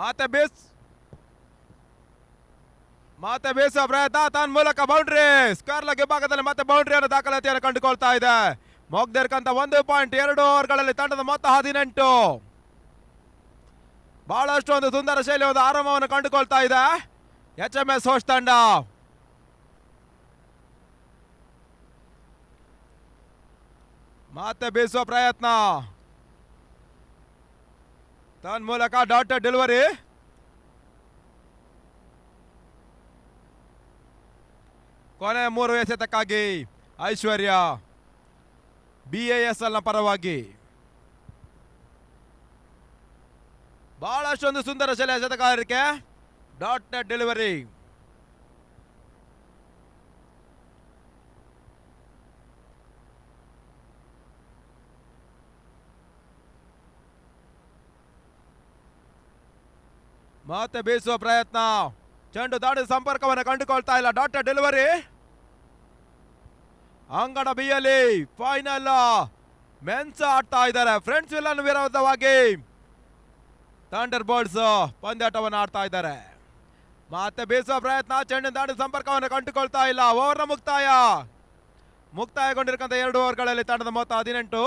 ಮತ್ತೆ ಬೀಸುವ ಪ್ರಯತ್ನ ತನ್ನ ಮೂಲಕ ಬೌಂಡ್ರಿ ಸ್ಕ್ವೇರ್ ಲೆಗ್ ಭಾಗದಲ್ಲಿ ಮತ್ತೆ ಬೌಂಡ್ರಿಯನ್ನು ದಾಖಲಾತಿಯನ್ನು ಕಂಡುಕೊಳ್ತಾ ಇದೆ. ಮುಗ್ದಿರ್ಕಂತ 1.2 ಓವರ್ಗಳಲ್ಲಿ ತಂಡದ ಮೊತ್ತ 18. ಬಹಳಷ್ಟು ಒಂದು ಸುಂದರ ಶೈಲಿ ಒಂದು ಆರಂಭವನ್ನು ಕಂಡುಕೊಳ್ತಾ ಇದೆ HMS ಹೋಸ್ಟ್ ತಂಡ. ಮತ್ತೆ ಬೀಸುವ ಪ್ರಯತ್ನ ತನ್ನ ಮೂಲಕ ಡಾಟ್ ಡೆಲಿವರಿ. ಕೊನೆ 3 ಎಸೆತಕ್ಕಾಗಿ ಐಶ್ವರ್ಯ BASL ನ ಪರವಾಗಿ. ಬಹಳಷ್ಟೊಂದು ಸುಂದರ ಶೈಲಿಯ ಎಸೆತಗಾರಿಕೆ, ಡಾಟ್ ನೆಟ್ ಡೆಲಿವರಿ. ಮತ್ತೆ ಬೀಸುವ ಪ್ರಯತ್ನ, ಚೆಂಡು ದಾಡಿದ ಸಂಪರ್ಕವನ್ನು ಕಂಡುಕೊಳ್ತಾ ಇಲ್ಲ, ಡಾಟ್ ಡೆಲಿವರಿ. ಅಂಗಡ ಬಿಯಲ್ಲಿ ಫೈನಲ್ ಮೆನ್ಸ್ ಆಡ್ತಾ ಇದ್ದಾರೆ. ಫ್ರೆಂಡ್ಸ್ ವಿಲನ್ ವಿರೋಧವಾಗಿ ಥಂಡರ್ ಬೋಲ್ಟ್ಸ್ ಪಂದ್ಯಾಟವನ್ನು ಆಡ್ತಾ ಇದ್ದಾರೆ. ಮತ್ತೆ ಬೀಸುವ ಪ್ರಯತ್ನ, ಚೆಂಡು ದಾಡಿದ ಸಂಪರ್ಕವನ್ನು ಕಂಡುಕೊಳ್ತಾ ಇಲ್ಲ. ಓವರ್ನ ಮುಕ್ತಾಯಗೊಂಡಿರತಕ್ಕಂಥ 2 ಓವರ್ಗಳಲ್ಲಿ ತಂಡದ ಮೊತ್ತ 18.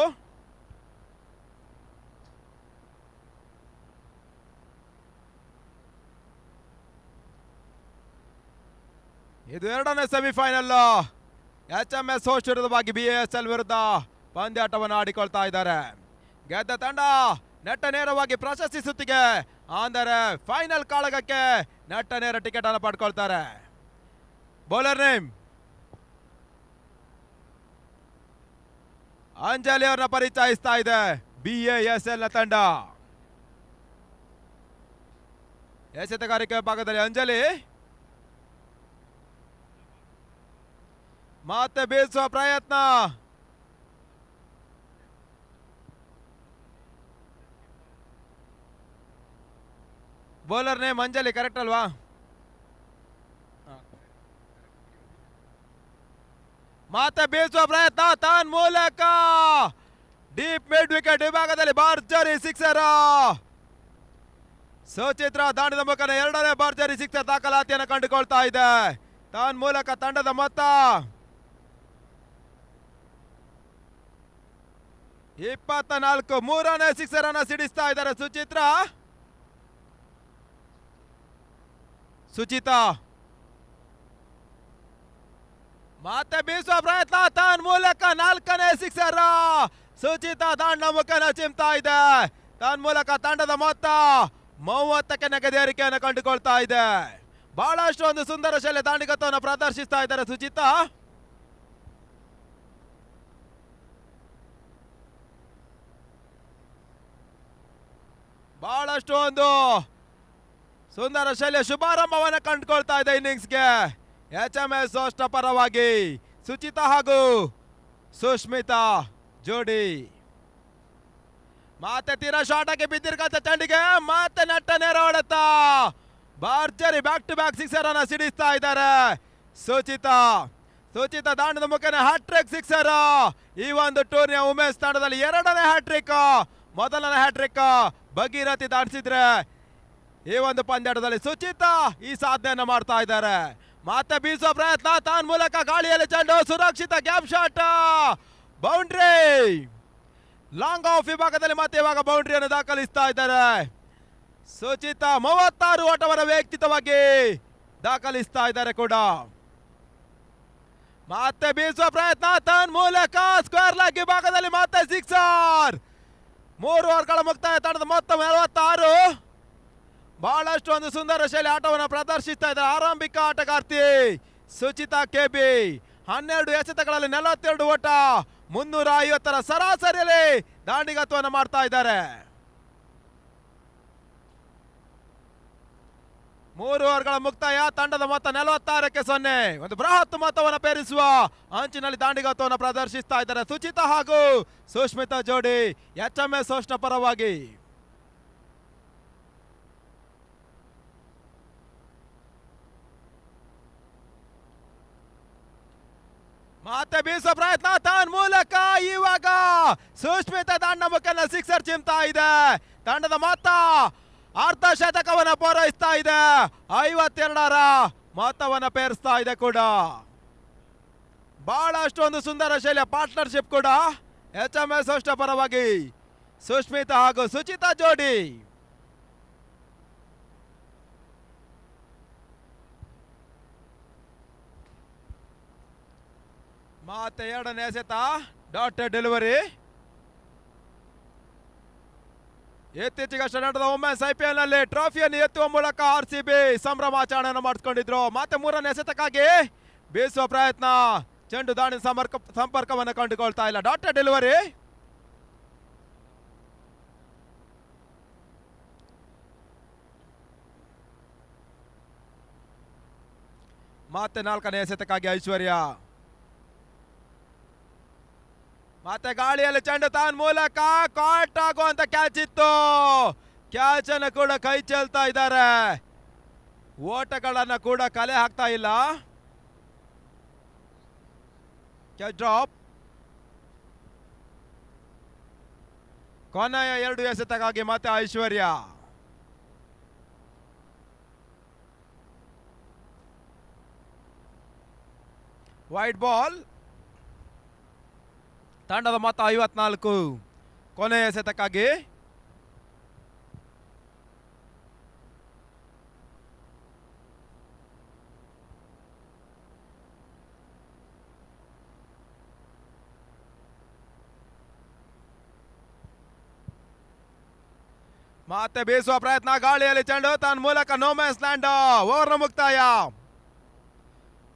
ಇದು 2ನೇ ಸೆಮಿಫೈನಲ್. HMS ಹೋಸ್ಟ್ ವಿರುದ್ಧವಾಗಿ BASL ವಿರುದ್ಧ ಪಂದ್ಯಾಟವನ್ನು ಆಡಿಕೊಳ್ತಾ ಇದ್ದಾರೆ. ಗೆದ್ದ ತಂಡ ನೆಟ್ಟ ನೇರವಾಗಿ ಪ್ರಶಸ್ತಿ ಸುತ್ತಿಗೆ ಅಂದರೆ ಫೈನಲ್ ಕಾಳಗಕ್ಕೆ ನೆಟ್ಟ ನೇರ ಟಿಕೆಟ್ ಅನ್ನು ಪಡ್ಕೊಳ್ತಾರೆ. ಬೌಲರ್ ನೇಮ್ ಅಂಜಲಿ ಅವ್ರನ್ನ ಪರಿಚಯಿಸ್ತಾ ಇದೆ BASL ನ ತಂಡ. ಎಸೆತಗಾರಿಕೆ ಭಾಗದಲ್ಲಿ ಅಂಜಲಿ. ಮತ್ತೆ ಬೀಸುವ ಪ್ರಯತ್ನ, ಬೌಲರ್ ನೇಮ್ ಅಂಜಲಿ ಕರೆಕ್ಟ್ ಅಲ್ವಾ? ಮತ್ತೆ ಬೀಸುವ ಪ್ರಯತ್ನ ತನ್ನ ಮೂಲಕ ಡೀಪ್ ಮಿಡ್ ವಿಕೆಟ್ ವಿಭಾಗದಲ್ಲಿ ಭರ್ಜರಿ ಸಿಕ್ಸರ್. ಸುಚಿತ್ರ ದಾಂಡಿದ ಮುಖನ 2ನೇ ಭರ್ಜರಿ ಸಿಕ್ಸರ್ ದಾಖಲಾತಿಯನ್ನು ಕಂಡುಕೊಳ್ತಾ ಇದೆ. ತನ್ನ ಮೂಲಕ ತಂಡದ ಮೊತ್ತ 24. 3ನೇ ಸಿಕ್ಸರ್ ಅನ್ನ ಸಿಡಿಸ್ತಾ ಇದ್ದಾರೆ ಸುಚಿತಾ. ಮತ್ತೆ ಬೀಸುವ ಪ್ರಯತ್ನ ತನ್ನ ಮೂಲಕ 4ನೇ ಸಿಕ್ಸರ್. ಸುಚಿತಾ ದಾಂಡ ಮುಖನ ಚಿಮ್ತಾ ಇದೆ. ತನ್ನ ಮೂಲಕ ತಂಡದ ಮೊತ್ತ 30ಕ್ಕೆ ನಗದೇರಿಕೆಯನ್ನು ಕಂಡುಕೊಳ್ತಾ ಇದೆ. ಬಹಳಷ್ಟು ಒಂದು ಸುಂದರ ಶೈಲಿಯ ದಾಂಡಿಗತ್ವವನ್ನು ಪ್ರದರ್ಶಿಸ್ತಾ ಇದ್ದಾರೆ ಸುಚಿತಾ. ಬಹಳಷ್ಟು ಒಂದು ಸುಂದರ ಶೈಲಿಯ ಶುಭಾರಂಭವನ್ನು ಕಂಡುಕೊಳ್ತಾ ಇದೆ ಇನ್ನಿಂಗ್ಸ್ಗೆ HMS ಹೋಸ್ಟ್ ಪರವಾಗಿ ಸುಚಿತಾ ಹಾಗೂ ಸುಷ್ಮಿತಾ ಜೋಡಿ. ಮತ್ತೆ ತೀರಾ ಶಾರ್ಟ್ ಆಗಿ ಬಿದ್ದಿರ್ಕಂತ ಚೆಂಡಿಗೆ ಮತ್ತೆ ನಟ್ಟ ನೇರ ಹೊಡೆತ ಭರ್ಜರಿ ಬ್ಯಾಕ್ ಟು ಬ್ಯಾಕ್ ಸಿಕ್ಸರ್ ಅನ್ನ ಸಿಡಿಸ್ತಾ ಇದ್ದಾರೆ ಸುಚಿತಾ ದಾಂಡದ ಮುಖೇನ ಹ್ಯಾಟ್ರಿಕ್ ಸಿಕ್ಸರ್. ಈ ಒಂದು ಟೂರ್ನಿಯ ಉಮೇಶ್ ತಂಡದಲ್ಲಿ 2ನೇ ಹ್ಯಾಟ್ರಿಕ್. ಮೊದಲನೇ ಹ್ಯಾಟ್ರಿಕ್ ಭಗೀರಥಿ ದಾಟಿಸಿದ್ರೆ ಈ ಒಂದು ಪಂದ್ಯಾಟದಲ್ಲಿ ಸುಚಿತಾ ಈ ಸಾಧನೆಯನ್ನು ಮಾಡ್ತಾ ಇದ್ದಾರೆ. ಮತ್ತೆ ಬೀಸುವ ಪ್ರಯತ್ನ ತನ್ನ ಮೂಲಕ ಗಾಳಿಯಲ್ಲಿ ಚೆಂಡು ಸುರಕ್ಷಿತ gap shot, boundary. Long of ವಿಭಾಗದಲ್ಲಿ ಮತ್ತೆ ಇವಾಗ ಬೌಂಡ್ರಿಯನ್ನು ದಾಖಲಿಸ್ತಾ ಇದ್ದಾರೆ ಸುಚಿತಾ. 36 ಓಟವನ್ನು ವ್ಯಕ್ತಿತ್ವವಾಗಿ ದಾಖಲಿಸ್ತಾ ಇದ್ದಾರೆ ಕೂಡ. ಮತ್ತೆ ಬೀಸುವ ಪ್ರಯತ್ನ ತನ್ನ ಮೂಲಕ ಸ್ಕ್ವೇರ್ ಲೆಗ್ ವಿಭಾಗದಲ್ಲಿ ಮತ್ತೆ ಸಿಕ್ಸರ್. 3 ಓವರ್ಗಳ ಮುಕ್ತಾಯ, ತಂಡದ ಮೊತ್ತ 46. ಬಹಳಷ್ಟು ಒಂದು ಸುಂದರ ಶೈಲಿ ಆಟವನ್ನು ಪ್ರದರ್ಶಿಸ್ತಾ ಇದ್ದಾರೆ ಆರಂಭಿಕ ಆಟಗಾರ್ತಿ ಸುಚಿತಾ KB. 12 ಎಸೆತಗಳಲ್ಲಿ 42 ಓಟ, 350ರ ಸರಾಸರಿಯಲ್ಲಿ ದಾಂಡಿಗತ್ವವನ್ನು ಮಾಡ್ತಾ ಇದ್ದಾರೆ. 3 ಓವರ್ಗಳ ಮುಕ್ತಾಯ, ತಂಡದ ಮೊತ್ತ 46ಕ್ಕೆ 0. ಒಂದು ಬೃಹತ್ ಮೊತ್ತವನ್ನು ಪೇರಿಸುವ ಅಂಚಿನಲ್ಲಿ ದಾಂಡಿಗತ್ವವನ್ನು ಪ್ರದರ್ಶಿಸ್ತಾ ಇದ್ದಾರೆ ಸುಚಿತಾ ಹಾಗೂ ಸುಷ್ಮಿತಾ ಜೋಡಿ HMS ಹೋಸ್ಟ್ ಪರವಾಗಿ. ಮತ್ತೆ ಬೀಸುವ ಪ್ರಯತ್ನ ತನ್ನ ಮೂಲಕ ಇವಾಗ ಸುಷ್ಮಿತಾ ದಾಂಡ ಮುಖನ ಸಿಕ್ಸರ್ ಚಿಮ್ತಾ ಇದೆ. ತಂಡದ ಮೊತ್ತ ಅರ್ಧ ಶತಕವನ್ನ ಪೂರೈಸ್ತಾ ಇದೆ. 52ರ ಮೊತ್ತವನ್ನ ಪೇರಿಸ್ತಾ ಇದೆ ಕೂಡ. ಬಹಳಷ್ಟು ಒಂದು ಸುಂದರ ಶೈಲಿಯ ಪಾರ್ಟ್ನರ್ಶಿಪ್ ಕೂಡ HMS ಹೊಷ್ಟ ಪರವಾಗಿ ಸುಷ್ಮಿತಾ ಹಾಗೂ ಸುಚಿತಾ ಜೋಡಿ. ಮತ್ತೆ ಎರಡನೇ ಎಸೆತ ಡಾಟ್ ಡೆಲಿವರಿ. ಇತ್ತೀಚೆಗಷ್ಟೇ ನಡೆದ ವುಮೆನ್ಸ್ IPL ನಲ್ಲಿ ಟ್ರೋಫಿಯನ್ನು ಎತ್ತುವ ಮೂಲಕ RCB ಸಂಭ್ರಮಾಚರಣೆಯನ್ನು ಮಾಡಿಸ್ಕೊಂಡಿದ್ರು. ಮತ್ತೆ ಮೂರನೇ ಎಸೆತಕ್ಕಾಗಿ ಬೀಸುವ ಪ್ರಯತ್ನ, ಚೆಂಡು ದಾಳಿ ಸಂಪರ್ಕವನ್ನು ಕಂಡುಕೊಳ್ತಾ ಇಲ್ಲ. Dot delivery. ಮತ್ತೆ ನಾಲ್ಕನೇ ಎಸೆತಕ್ಕಾಗಿ ಐಶ್ವರ್ಯ. ಮತ್ತೆ ಗಾಳಿಯಲ್ಲಿ ಚೆಂಡು ತಾನ್ ಮೂಲಕ ಕಾಟ್ ಆಗುವಂತ ಕ್ಯಾಚ್ ಇತ್ತು. ಕ್ಯಾಚ್ ಅನ್ನು ಕೂಡ ಕೈ ಚೆಲ್ತಾ ಇದ್ದಾರೆ. ಓಟಗಳನ್ನ ಕೂಡ ಕಲೆ ಹಾಕ್ತಾ ಇಲ್ಲ. Catch drop. ಕೊನೆಯ ಎರಡು ಎಸೆತಕ್ಕಾಗಿ ಮತ್ತೆ ಐಶ್ವರ್ಯ. White ball. ತಂಡದ ಮೊತ್ತ 54. ಕೊನೆಯ ಎಸೆತಕ್ಕಾಗಿ ಮತ್ತೆ ಬೀಸುವ ಪ್ರಯತ್ನ, ಗಾಳಿಯಲ್ಲಿ ಚೆಂಡು ತನ್ನ ಮೂಲಕ ನೋಮ್ಯಾನ್ಸ್ ಲ್ಯಾಂಡ್. ಓವರ್ನ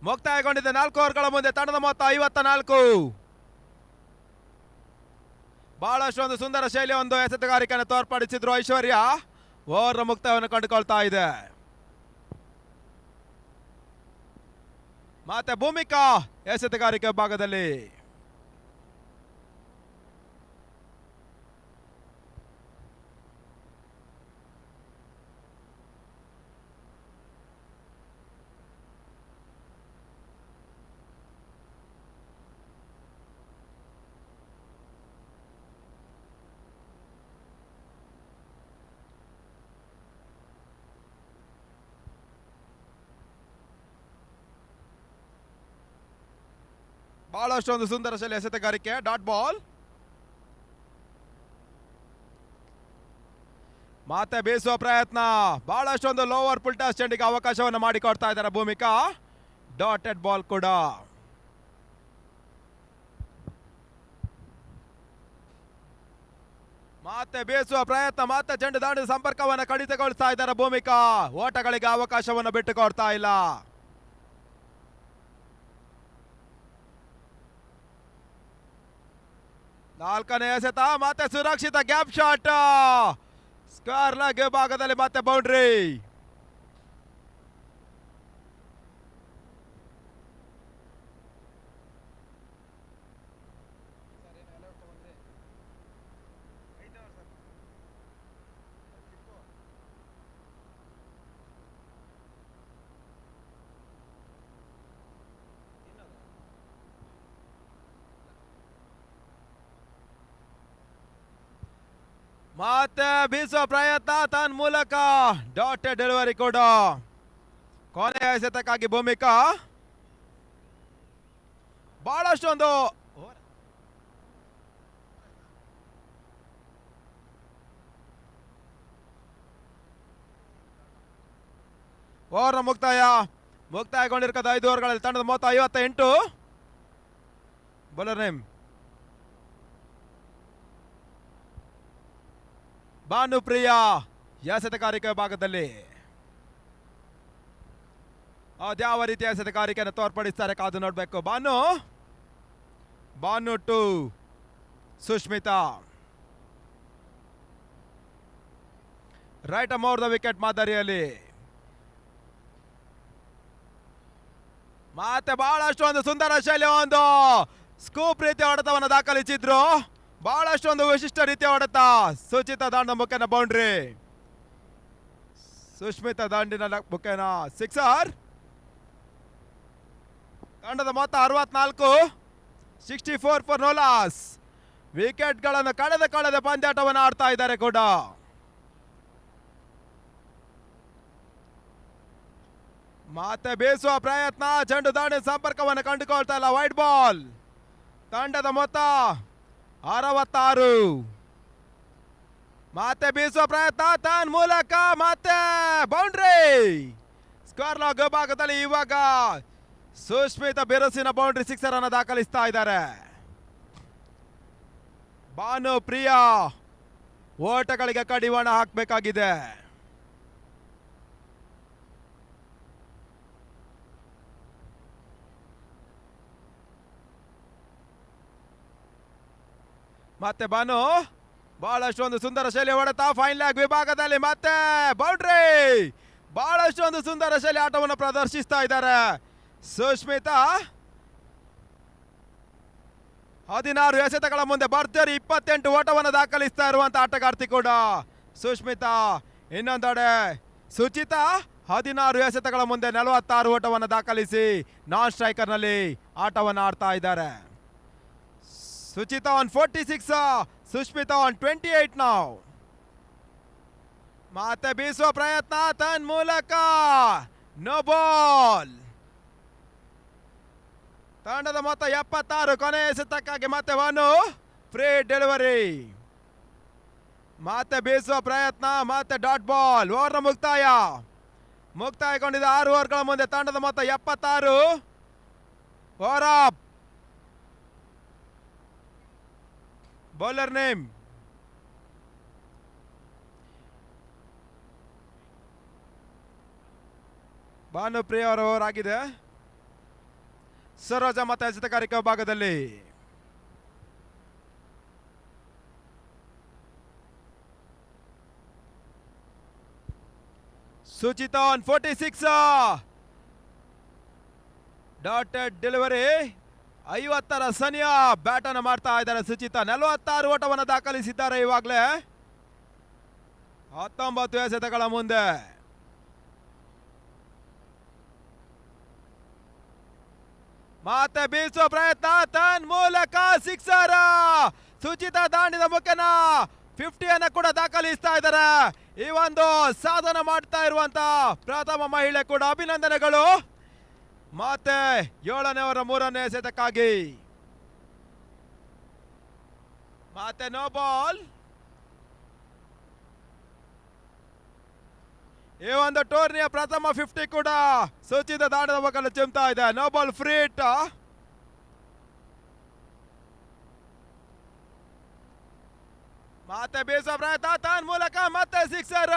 ಮುಕ್ತಾಯಗೊಂಡಿದೆ 4 ಓವರ್ಗಳ ಮುಂದೆ. ತಂಡದ ಮೊತ್ತ 54. ಬಹಳಷ್ಟು ಒಂದು ಸುಂದರ ಶೈಲಿಯ ಒಂದು ಎಸೆತಗಾರಿಕೆಯನ್ನು ತೋರ್ಪಡಿಸಿದ್ರು ಐಶ್ವರ್ಯ. ಓವರ್ ಮುಕ್ತಾಯವನ್ನು ಕಂಡುಕೊಳ್ತಾ ಇದೆ. ಮತ್ತೆ ಭೂಮಿಕಾ ಎಸೆತಗಾರಿಕೆ ಭಾಗದಲ್ಲಿ. ಬಹಳಷ್ಟು ಒಂದು ಸುಂದರ ಶೈಲಿ ಎಸೆತಗಾರಿಕೆ. Dot ball. ಮತ್ತೆ ಬೀಸುವ ಪ್ರಯತ್ನ, ಬಹಳಷ್ಟು ಒಂದು ಲೋವರ್ ಪುಲ್ಟಾಸ್ ಚೆಂಡಿಗೆ ಅವಕಾಶವನ್ನು ಮಾಡಿಕೊಡ್ತಾ ಇದ್ದಾರೆ ಭೂಮಿಕಾ. ಡಾಟೆಡ್ ಬಾಲ್ ಕೂಡ. ಮತ್ತೆ ಬೀಸುವ ಪ್ರಯತ್ನ, ಮತ್ತೆ ಚೆಂಡು ದಾಂಡಿನ ಸಂಪರ್ಕವನ್ನು ಕಡಿತಗೊಳಿಸ್ತಾ ಇದ್ದಾರೆ ಭೂಮಿಕಾ. ಓಟಗಳಿಗೆ ಅವಕಾಶವನ್ನು ಬಿಟ್ಟುಕೊಡ್ತಾ ಇಲ್ಲ. ನಾಲ್ಕನೇ ಎಸೆತ, ಮತ್ತೆ ಸುರಕ್ಷಿತ ಗ್ಯಾಪ್ ಶಾಟ್. ಸ್ಕ್ವೇರ್ ಲೆಗ್ ಭಾಗದಲ್ಲಿ ಮತ್ತೆ ಬೌಂಡ್ರಿ. ಮತ್ತೆ ಬೀಸುವ ಪ್ರಯತ್ನ ತನ್ನ ಮೂಲಕ ಡಾಟ್ ಡೆಲಿವರಿ ಕೂಡ. ಕೊನೆಯ ಎಸೆತಕ್ಕಾಗಿ ಭೂಮಿಕಾ. ಬಹಳಷ್ಟು ಒಂದು ಓವರ್ ಮುಕ್ತಾಯಗೊಂಡಿರ್ತಕ್ಕಂಥ 5 ಓವರ್ಗಳಲ್ಲಿ ತಂಡದ ಮೊತ್ತ 58. ಬೌಲರ್ ನೇಮ್ ಭಾನುಪ್ರಿಯಾ ಎಸೆತಗಾರಿಕೆ ಭಾಗದಲ್ಲಿ. ಅದ್ಯಾವ ರೀತಿಯ ಎಸೆತಗಾರಿಕೆಯನ್ನು ತೋರ್ಪಡಿಸ್ತಾರೆ ಕಾದು ನೋಡಬೇಕು. Bhanu to Sushmita. Right over the wicket ಮಾದರಿಯಲ್ಲಿ. ಮತ್ತೆ ಬಹಳಷ್ಟು ಒಂದು ಸುಂದರ ಶೈಲಿಯ ಒಂದು ಸ್ಕೂಪ್ ರೀತಿಯ ಹೊಡೆತವನ್ನು ದಾಖಲಿಸಿದ್ರು. ಬಹಳಷ್ಟು ಒಂದು ವಿಶಿಷ್ಟ ರೀತಿಯ ಹೊಡೆತ. ಸುಚಿತಾ ದಾಂಡಿನ ಮುಖೇನ ಬೌಂಡ್ರಿ. ಸುಷ್ಮಿತಾ ದಾಂಡಿನ ಮುಖೇನ ಸಿಕ್ಸರ್. ತಂಡದ ಮೊತ್ತ 64. 64 ಫಾರ್ ನೋ ಲಾಸ್. ವಿಕೆಟ್ ಗಳನ್ನು ಕಳೆದ ಪಂದ್ಯಾಟವನ್ನು ಆಡ್ತಾ ಇದ್ದಾರೆ ಕೂಡ. ಮತ್ತೆ ಬೀಸುವ ಪ್ರಯತ್ನ, ಚೆಂಡು ದಾಂಡಿನ ಸಂಪರ್ಕವನ್ನು ಕಂಡುಕೊಳ್ತಾ ಇಲ್ಲ. White ball. ತಂಡದ ಮೊತ್ತ 66. ಮತ್ತೆ ಬೀಸುವ ಪ್ರಯತ್ನ ತನ್ ಮೂಲಕ ಮತ್ತೆ ಬೌಂಡ್ರಿ. ಸ್ಕ್ವೇರ್ ಲಾಗ್ ಭಾಗದಲ್ಲಿ ಇವಾಗ ಸುಷ್ಮಿತಾ ಬಿರುಸಿನ ಬೌಂಡ್ರಿ ಸಿಕ್ಸರ್ ಅನ್ನು ದಾಖಲಿಸ್ತಾ ಇದ್ದಾರೆ. ಭಾನುಪ್ರಿಯಾ ಓಟಗಳಿಗೆ ಕಡಿವಾಣ ಹಾಕಬೇಕಾಗಿದೆ. ಮತ್ತೆ ಭಾನು ಬಹಳಷ್ಟು ಒಂದು ಸುಂದರ ಶೈಲಿ ಹೊಡೆತ. ಫೈನ್ ಲ್ಯಾಗ್ ವಿಭಾಗದಲ್ಲಿ ಮತ್ತೆ ಬೌಂಡ್ರಿ. ಬಹಳಷ್ಟು ಒಂದು ಸುಂದರ ಶೈಲಿ ಆಟವನ್ನು ಪ್ರದರ್ಶಿಸ್ತಾ ಇದ್ದಾರೆ ಸುಷ್ಮಿತಾ. 16 ಎಸೆತಗಳ ಮುಂದೆ ಭರ್ಜರಿ 28 ಓಟವನ್ನು ದಾಖಲಿಸ್ತಾ ಇರುವಂತ ಆಟಗಾರ್ತಿ ಕೂಡ ಸುಷ್ಮಿತಾ. ಇನ್ನೊಂದೆಡೆ ಸುಚಿತಾ 16 ಎಸೆತಗಳ ಮುಂದೆ 46 ಓಟವನ್ನು ದಾಖಲಿಸಿ ನಾನ್ ಸ್ಟ್ರೈಕರ್ ನಲ್ಲಿ ಆಟವನ್ನು ಆಡ್ತಾ ಇದ್ದಾರೆ. Suchita on 46, Sushmita on 28 now. ಮತ್ತೆ ಬೀಸುವ ಪ್ರಯತ್ನ ತನ್ ಮೂಲಕ ನೋ ಬಾಲ್. ತಂಡದ ಮೊತ್ತ 76. ಕೊನೆಯ ಎಸೆತಕ್ಕಾಗಿ ಮತ್ತೆ ಭಾನು ಫ್ರೀ ಡೆಲಿವರಿ. ಮತ್ತೆ ಬೀಸುವ ಪ್ರಯತ್ನ ಮತ್ತೆ ಡಾಟ್ ಬಾಲ್. ಓವರ್ನ ಮುಕ್ತಾಯಗೊಂಡಿದೆ 6 ಓವರ್ಗಳ ಮುಂದೆ. ತಂಡದ ಮೊತ್ತ 76. Over up. Bowler name Bhanupriya ಅವರ ಓವರ್ ಆಗಿದೆ. ಸರೋಜ ಮತ್ತೆ ಎಸೆತಗಾರಿಕೆ ಭಾಗದಲ್ಲಿ ಸುಚಿತಾ ಆನ್ 46, ಡಾಟೆಡ್ ಡೆಲಿವರಿ. 50ರ ಸನಿಯ ಬ್ಯಾಟ್ ಅನ್ನು ಮಾಡ್ತಾ ಇದ್ದಾರೆ ಸುಚಿತಾ. 46 ಓಟವನ್ನು ದಾಖಲಿಸಿದ್ದಾರೆ ಇವಾಗಲೇ 19 ಎಸೆತಗಳ ಮುಂದೆ. ಮತ್ತೆ ಬೀಸುವ ಪ್ರಯತ್ನ ತನ್ ಮೂಲಕ ಸಿಕ್ಸರ್. ಸುಚಿತಾ ದಾಂಡಿನ ಮುಖೇನ 50 ಅನ್ನು ಕೂಡ ದಾಖಲಿಸ್ತಾ ಇದ್ದಾರೆ. ಈ ಒಂದು ಸಾಧನೆ ಮಾಡ್ತಾ ಇರುವಂತ ಪ್ರಥಮ ಮಹಿಳೆ ಕೂಡ ಅಭಿನಂದನೆಗಳು. ಮತ್ತೆ 7ನೇ ಓವರ್ 3ನೇ ಎಸೆತಕ್ಕಾಗಿ ಮತ್ತೆ ನೋ ಬಾಲ್. ಈ ಒಂದು ಟೂರ್ನಿಯ ಪ್ರಥಮ 50 ಕೂಡ ಸುಚಿತಾ ದಾಂಡದ ಮುಖದಲ್ಲಿ ಚಿಮ್ತಾ ಇದೆ. No ball free hit. ಮತ್ತೆ ಬೀಸುವ ಪ್ರಯತ್ನ ತನ್ ಮೂಲಕ ಮತ್ತೆ ಸಿಕ್ಸರ್.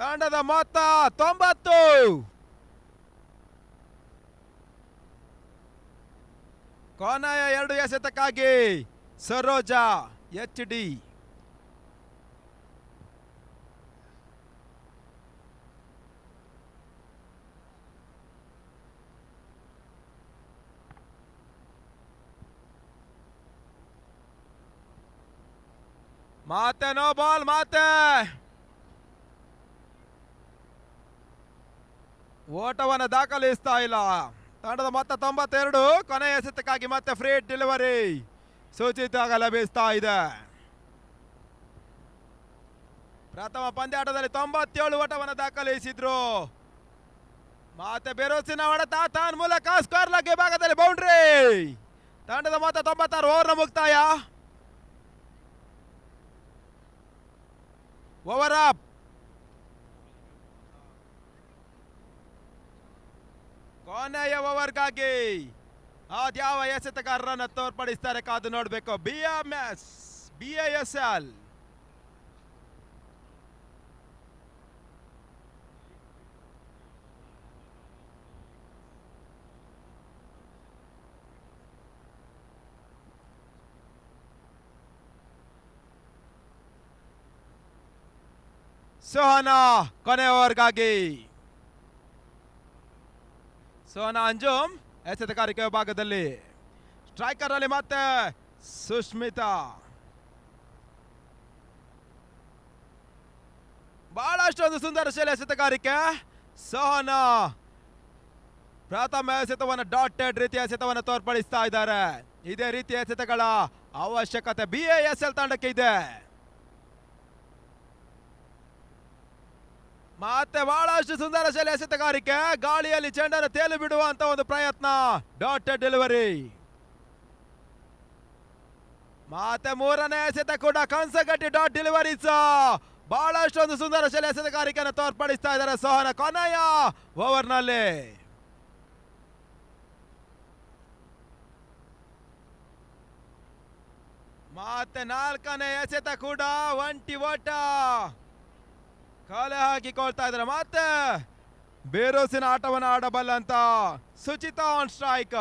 ತಂಡದ ಮೊತ್ತ 90. ಕೊನೆಯ 2 ಎಸೆತಕ್ಕಾಗಿ ಸರೋಜಾ HD. ಮತ್ತೆ ನೋ ಬಾಲ್. ಮತ್ತೆ ಓಟವನ್ನು ದಾಖಲಿಸ್ತಾ ಇಲ್ಲ. ತಂಡದ ಮೊತ್ತ 92. ಕೊನೆಯ ಎಸೆತಕ್ಕಾಗಿ ಮತ್ತೆ ಫ್ರೀ ಡೆಲಿವರಿ ಸುಚಿತಾಗ ಲಭಿಸ್ತಾ ಇದೆ. ಪ್ರಥಮ ಪಂದ್ಯಾಟದಲ್ಲಿ 97 ಓಟವನ್ನು ದಾಖಲಿಸಿದ್ರು. ಮತ್ತೆ ಬೆರೋಸಿನ ಹೊಡೆತ ತನ್ ಮೂಲಕ ಸ್ಕ್ವೇರ್ ಲೆಗ್ ಭಾಗದಲ್ಲಿ ಬೌಂಡ್ರಿ. ತಂಡದ ಮೊತ್ತ 96. ಓವರ್ನ ಮುಕ್ತಾಯ. Over up. ಕೊನೆಯ ಓವರ್ಗಾಗಿ ಅದ್ಯಾವ ಎಸೆತಗಾರರನ್ನು ತೋರ್ಪಡಿಸ್ತಾರೆ ಕಾದು ನೋಡಬೇಕು. BASL ಸೋಹನಾ ಕೊನೆಯ ಓವರ್ಗಾಗಿ. ಸೋಹನಾ ಅಂಜುಮ್ ಎಸೆತಗಾರಿಕೆ ವಿಭಾಗದಲ್ಲಿ. ಸ್ಟ್ರೈಕರ್ ಅಲ್ಲಿ ಮತ್ತೆ ಸುಷ್ಮಿತಾ. ಬಹಳಷ್ಟು ಒಂದು ಸುಂದರ ಶೈಲಿ ಎಸೆತಗಾರಿಕೆ. ಸೋಹನಾ ಪ್ರಥಮ ಎಸೆತವನ್ನು ಡಾಟೆಡ್ ರೀತಿಯ ಎಸೆತವನ್ನು ತೋರ್ಪಡಿಸ್ತಾ ಇದ್ದಾರೆ. ಇದೇ ರೀತಿಯ ಎಸೆತಗಳ ಅವಶ್ಯಕತೆ BASL ತಂಡಕ್ಕೆ ಇದೆ. ಮತ್ತೆ ಬಹಳಷ್ಟು ಸುಂದರ ಶೈಲಿ ಎಸೆತಗಾರಿಕೆ, ಗಾಳಿಯಲ್ಲಿ ಚೆಂಡನ್ನು ತೇಲು ಬಿಡುವಂತ ಒಂದು ಪ್ರಯತ್ನ, ಡಾಟ್ ಡೆಲಿವರಿ. ಮತ್ತೆ ಮೂರನೇ ಎಸೆತ ಕೂಡ ಕನ್ಸಗಟ್ಟಿ ಡಾಟ್ ಡೆಲಿವರೀಸ್. ಬಹಳಷ್ಟು ಒಂದು ಸುಂದರ ಶೈಲಿ ಎಸೆತಗಾರಿಕೆಯನ್ನು ತೋರ್ಪಡಿಸ್ತಾ ಇದ್ದಾರೆ ಸೋಹನ ಕೊನೆಯ ಓವರ್ನಲ್ಲಿ. ಮತ್ತೆ ನಾಲ್ಕನೇ ಎಸೆತ ಕೂಡ ಒಂಟಿ ಓಟ ಕಾಲೆ ಹಾಕಿಕೊಳ್ತಾ ಇದ್ದಾರೆ. ಮತ್ತೆ ಬೇರೋಸಿನ ಆಟವನ್ನು ಆಡಬಲ್ಲಂತ ಸುಚಿತಾ ಆನ್ ಸ್ಟ್ರೈಕ್.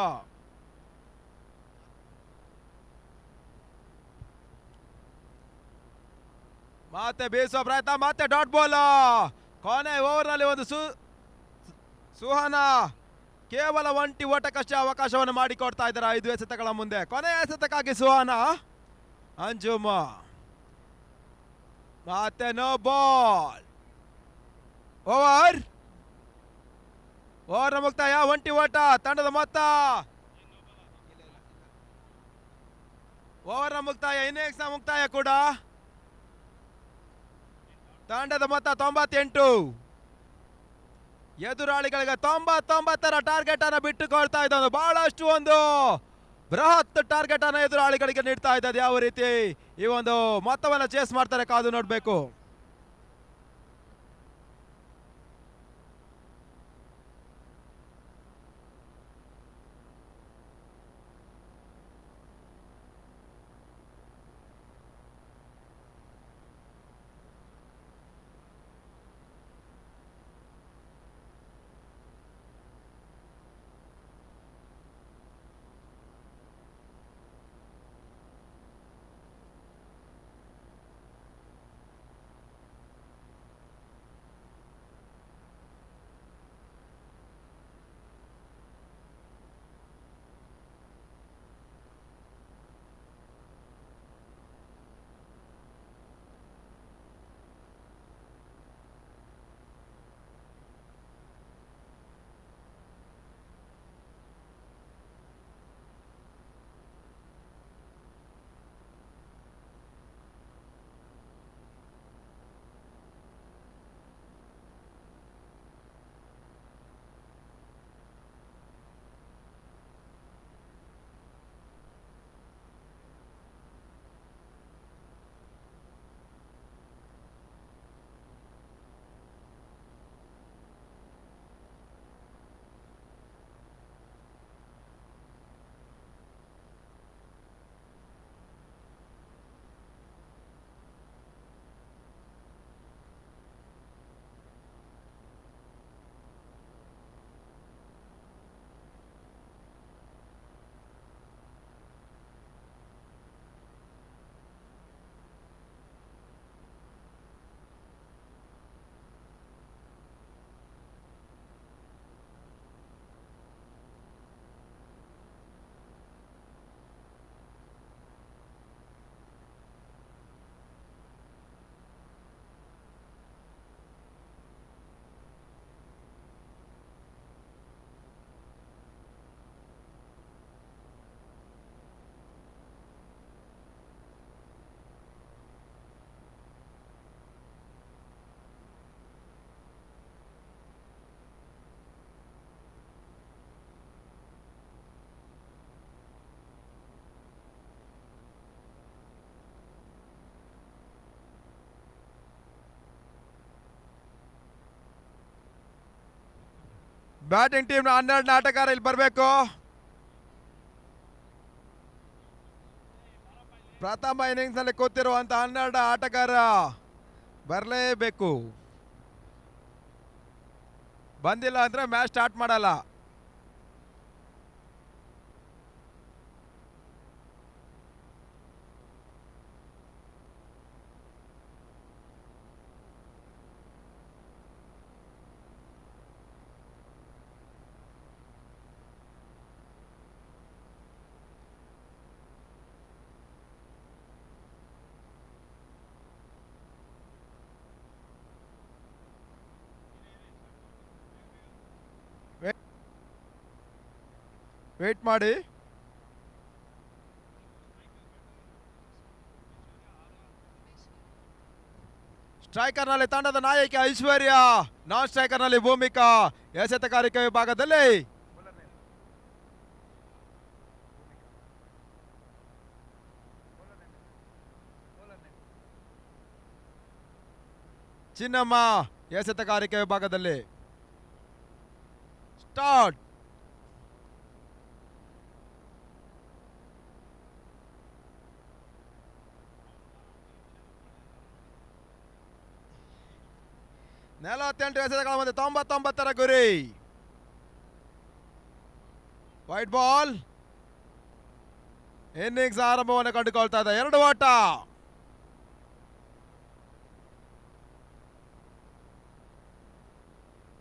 ಮತ್ತೆ ಬೀಸುವ ಪ್ರಯತ್ನ, ಮತ್ತೆ ಡಾಟ್ ಬಾಲ್. ಕೊನೆ ಓವರ್ನಲ್ಲಿ ಒಂದು ಸುಹಾನ ಕೇವಲ ಒಂಟಿ ಓಟಕ್ಕಷ್ಟೇ ಅವಕಾಶವನ್ನು ಮಾಡಿಕೊಡ್ತಾ ಇದ್ದಾರೆ 5 ಎಸೆತಗಳ ಮುಂದೆ. ಕೊನೆಯ ಎಸೆತಕ್ಕಾಗಿ ಸುಹಾನ, ಅಂಜುಮ, ಮತ್ತೆ ನೋ ಬಾಲ್. ಓವರ್ ಮುಕ್ತಾಯ, ಒಂಟಿ ಓಟ, ತಂಡದ ಮೊತ್ತ. ಓವರ್ ಮುಕ್ತಾಯ, ಇನ್ನಿಂಗ್ಸ್ ಮುಕ್ತಾಯ ಕೂಡ. ತಂಡದ ಮೊತ್ತ 98. ಎದುರಾಳಿಗಳಿಗೆ 99ರ ಟಾರ್ಗೆಟ್ ಅನ್ನು ಬಿಟ್ಟುಕೊಳ್ತಾ ಇದ್ದ ಬಹಳಷ್ಟು ಒಂದು ಬೃಹತ್ ಟಾರ್ಗೆಟ್ ಅನ್ನು ಎದುರಾಳಿಗಳಿಗೆ ನೀಡ್ತಾ ಇದ್ದದ್ದು. ಯಾವ ರೀತಿ ಈ ಒಂದು ಮೊತ್ತವನ್ನು ಚೇಸ್ ಮಾಡ್ತಾರೆ ಕಾದು ನೋಡಬೇಕು. ಬ್ಯಾಟಿಂಗ್ ಟೀಮ್ 12 ಆಟಗಾರ ಇಲ್ಲಿ ಬರಬೇಕು. ಪ್ರಥಮ ಇನ್ನಿಂಗ್ಸ್ ನಲ್ಲಿ ಕೂತಿರುವಂತ 12 ಆಟಗಾರ ಬರಲೇಬೇಕು. ಬಂದಿಲ್ಲ ಅಂದ್ರೆ ಮ್ಯಾಚ್ ಸ್ಟಾರ್ಟ್ ಮಾಡಲ್ಲ. ವೇಟ್ ಮಾಡಿ. ಸ್ಟ್ರೈಕರ್ ನಲ್ಲಿ ತಂಡದ ನಾಯಕಿ ಐಶ್ವರ್ಯ, ನಾನ್ ಸ್ಟ್ರೈಕರ್ ನಲ್ಲಿ ಭೂಮಿಕಾ. ಎಸೆತಗಾರಿಕೆ ವಿಭಾಗದಲ್ಲಿ ಚಿನ್ನಮ್ಮ. ಎಸೆತಗಾರಿಕೆ ವಿಭಾಗದಲ್ಲಿ ಸ್ಟಾರ್ಟ್. ನಲವತ್ತೆಂಟು ಎಸೆತಗಳ ಮುಂದೆ 99ರ ಗುರಿ. White ball. ಇನ್ನಿಂಗ್ಸ್ ಆರಂಭವನ್ನು ಕಂಡುಕೊಳ್ತಾ ಇದೆ. 2 ಓಟ.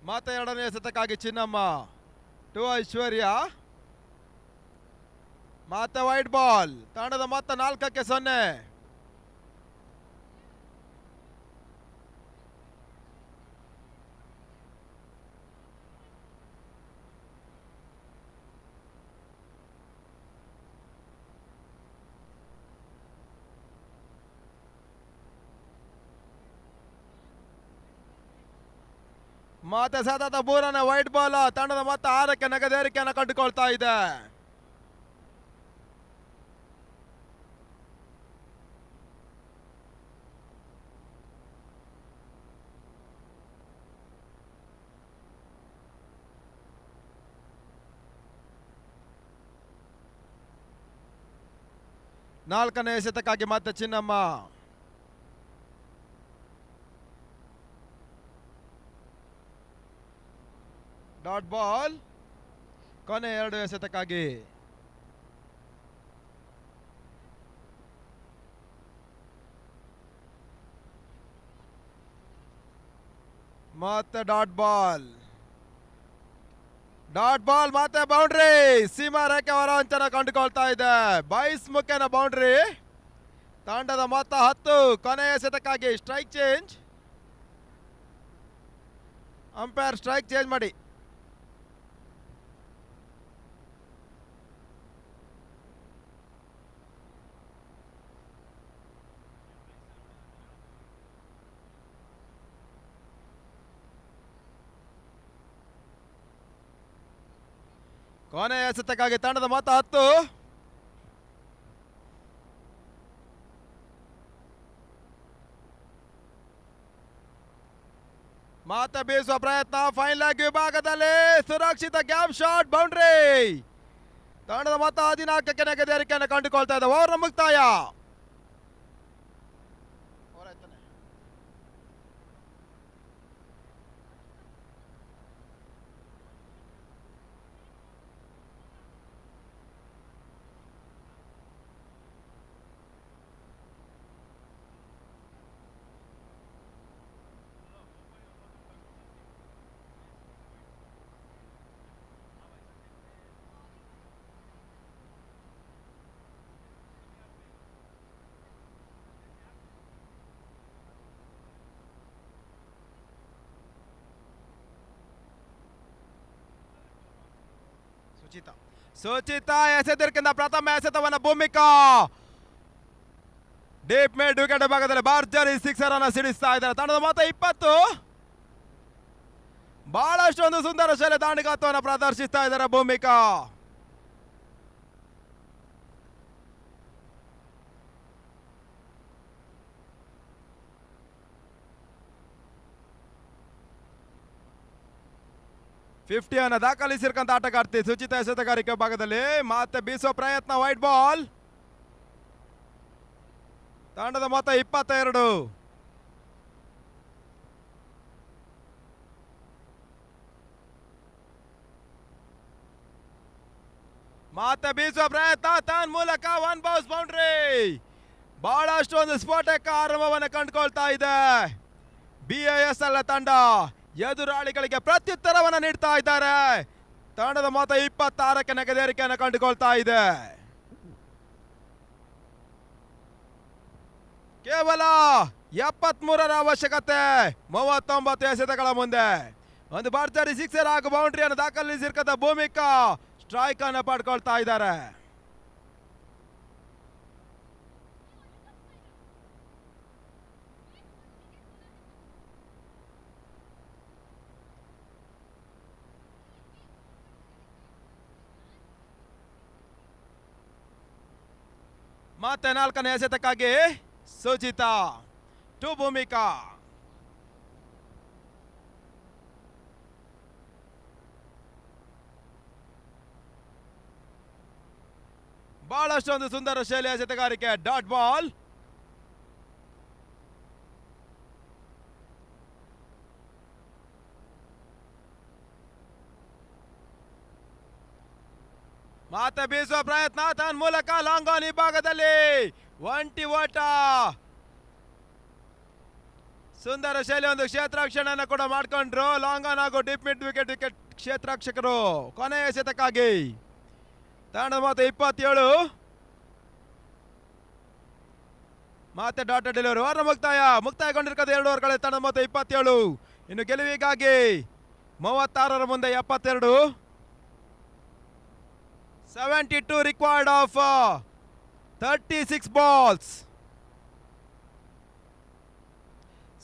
ಮತ್ತೆ 2ನೇ ಎಸೆತಕ್ಕಾಗಿ ಚಿನ್ನಮ್ಮ ಟು ಐಶ್ವರ್ಯ. ಮತ್ತೆ ವೈಟ್ ಬಾಲ್. ತಂಡದ ಮೊತ್ತ 4-0. ಮತ್ತೆ ಸತತ 3ನೇ ವೈಟ್ ಬಾಲ್. ತಂಡದ ಮೊತ್ತ 6ಕ್ಕೆ ನಗದೇರಿಕೆಯನ್ನು ಕಂಡುಕೊಳ್ತಾ ಇದೆ. ನಾಲ್ಕನೇ ಎಸೆತಕ್ಕಾಗಿ ಮತ್ತೆ ಚಿನ್ನಮ್ಮ. Dot ball. ಕೊನೆ 2 ಎಸೆತಕ್ಕಾಗಿ ಮತ್ತೆ ಡಾಟ್ ಬಾಲ್. ಮತ್ತೆ ಬೌಂಡ್ರಿ. ಸೀಮಾ ರೇಖೆ ಹೊರಹಂಚನ ಕಂಡುಕೊಳ್ತಾ ಇದೆ. 22 ಮುಖ್ಯನ ಬೌಂಡ್ರಿ. ತಂಡದ ಮೊತ್ತ 10. ಕೊನೆಯ ಎಸೆತಕ್ಕಾಗಿ strike change. Umpire strike change ಮಾಡಿ. ಕೊನೆಯ ಎಸೆತಕ್ಕಾಗಿ ತಂಡದ ಮೊತ್ತ 10. ಮತ್ತೆ ಬೀಸುವ ಪ್ರಯತ್ನ. ಫೈನ್ ಲೆಗ್ ವಿಭಾಗದಲ್ಲಿ ಸುರಕ್ಷಿತ ಗ್ಯಾಪ್ ಶಾಟ್. ಬೌಂಡ್ರಿ. ತಂಡದ ಮೊತ್ತ 14ಕ್ಕೆ ನಗದೇರಿಕೆಯನ್ನು ಕಂಡುಕೊಳ್ತಾ ಇದೆ. ಓವರ್ ಮುಕ್ತಾಯ. ಸುಚಿತಾ ಎಸೆದಿರ್ಕಿಂತ ಪ್ರಥಮ ಎಸೆತವನ್ನ ಭೂಮಿಕಾ ಡೀಪ್ ಮೇಡ್ ವಿಕೆಟ್ ಭಾಗದಲ್ಲಿ ಭರ್ಜರಿ ಸಿಕ್ಸರ್ ಅನ್ನು ಸಿಡಿಸ್ತಾ ಇದ್ದಾರೆ. ತಂಡದ ಮೊತ್ತ 20. ಬಹಳಷ್ಟು ಒಂದು ಸುಂದರ ಶೈಲಿ ದಾಂಡಿಗಾತ್ವವನ್ನು ಪ್ರದರ್ಶಿಸ್ತಾ ಇದ್ದಾರೆ ಭೂಮಿಕಾ. ಫಿಫ್ಟಿಯನ್ನು ದಾಖಲಿಸಿರ್ಕಂತ ಆಟಗಾರ್ತಿ ಸುಚಿತಾ ಎಸೆತಗಾರಿಕೆ ಭಾಗದಲ್ಲಿ. ಮತ್ತೆ ಬೀಸುವ ಪ್ರಯತ್ನ. White ball. ತಂಡದ ಮೊತ್ತ 22. ಮತ್ತೆ ಬೀಸುವ ಪ್ರಯತ್ನ. ತನ್ನ ಮೂಲಕ 1 ಬೌನ್ಸ್ ಬೌಂಡ್ರಿ. ಬಹಳಷ್ಟು ಒಂದು ಸ್ಫೋಟಕ ಆರಂಭವನ್ನು ಕಂಡುಕೊಳ್ತಾ ಇದೆ BISL ತಂಡ. ಎದುರಾಳಿಗಳಿಗೆ ಪ್ರತ್ಯುತ್ತರವನ್ನು ನೀಡ್ತಾ ಇದ್ದಾರೆ. ತಂಡದ ಮೊತ್ತ 26ಕ್ಕೆ ನಗದೇರಿಕೆಯನ್ನು ಕಂಡುಕೊಳ್ತಾ ಇದೆ. ಕೇವಲ 73ರ ಅವಶ್ಯಕತೆ 39 ಎಸೆತಗಳ ಮುಂದೆ. ಒಂದು ಭರ್ಜರಿ ಸಿಕ್ಸರ್ ಹಾಗೂ ಬೌಂಡ್ರಿಯನ್ನು ದಾಖಲಿಸಿರ್ಕಂತ ಭೂಮಿಕಾ ಸ್ಟ್ರೈಕ್ ಅನ್ನು ಪಡ್ಕೊಳ್ತಾ ಇದ್ದಾರೆ. ಮತ್ತೆ 4ನೇ ಎಸೆತಕ್ಕಾಗಿ ಸುಚಿತಾ ಟು ಭೂಮಿಕಾ. ಬಹಳಷ್ಟು ಒಂದು ಸುಂದರ ಶೈಲಿಯ ಎಸೆತಗಾರಿಕೆ. Dot ball. ಮತ್ತೆ ಬೀಸುವ ಪ್ರಯತ್ನ ತನ್ನ ಮೂಲಕ ಲಾಂಗ್ ಆನ್ ಈ ಭಾಗದಲ್ಲಿ ಒಂಟಿ ಓಟ. ಸುಂದರ ಶೈಲಿ ಒಂದು ಕ್ಷೇತ್ರರಕ್ಷಣೆಯನ್ನು ಕೂಡ ಮಾಡಿಕೊಂಡ್ರು. ಲಾಂಗ್ ಆನ್ ಹಾಗೂ ಡೀಪ್ ಮಿಡ್ ವಿಕೆಟ್ ಕ್ಷೇತ್ರರಕ್ಷಕರು. ಕೊನೆಯ ಎಸೆತಕ್ಕಾಗಿ ತಂಡದ ಮೊತ್ತ 27. ಮತ್ತೆ ಡಾಟೆಡ್ ಡೆಲಿವರಿ. ಓವರ್ ಮುಕ್ತಾಯಗೊಂಡಿರ್ತಕ್ಕಂಥ 2 ಓವರ್ಗಳ ತಂಡದ ಮೊತ್ತ 27. ಇನ್ನು ಗೆಲುವಿಗಾಗಿ 36ರ ಮುಂದೆ 72. 72 required of 36 balls.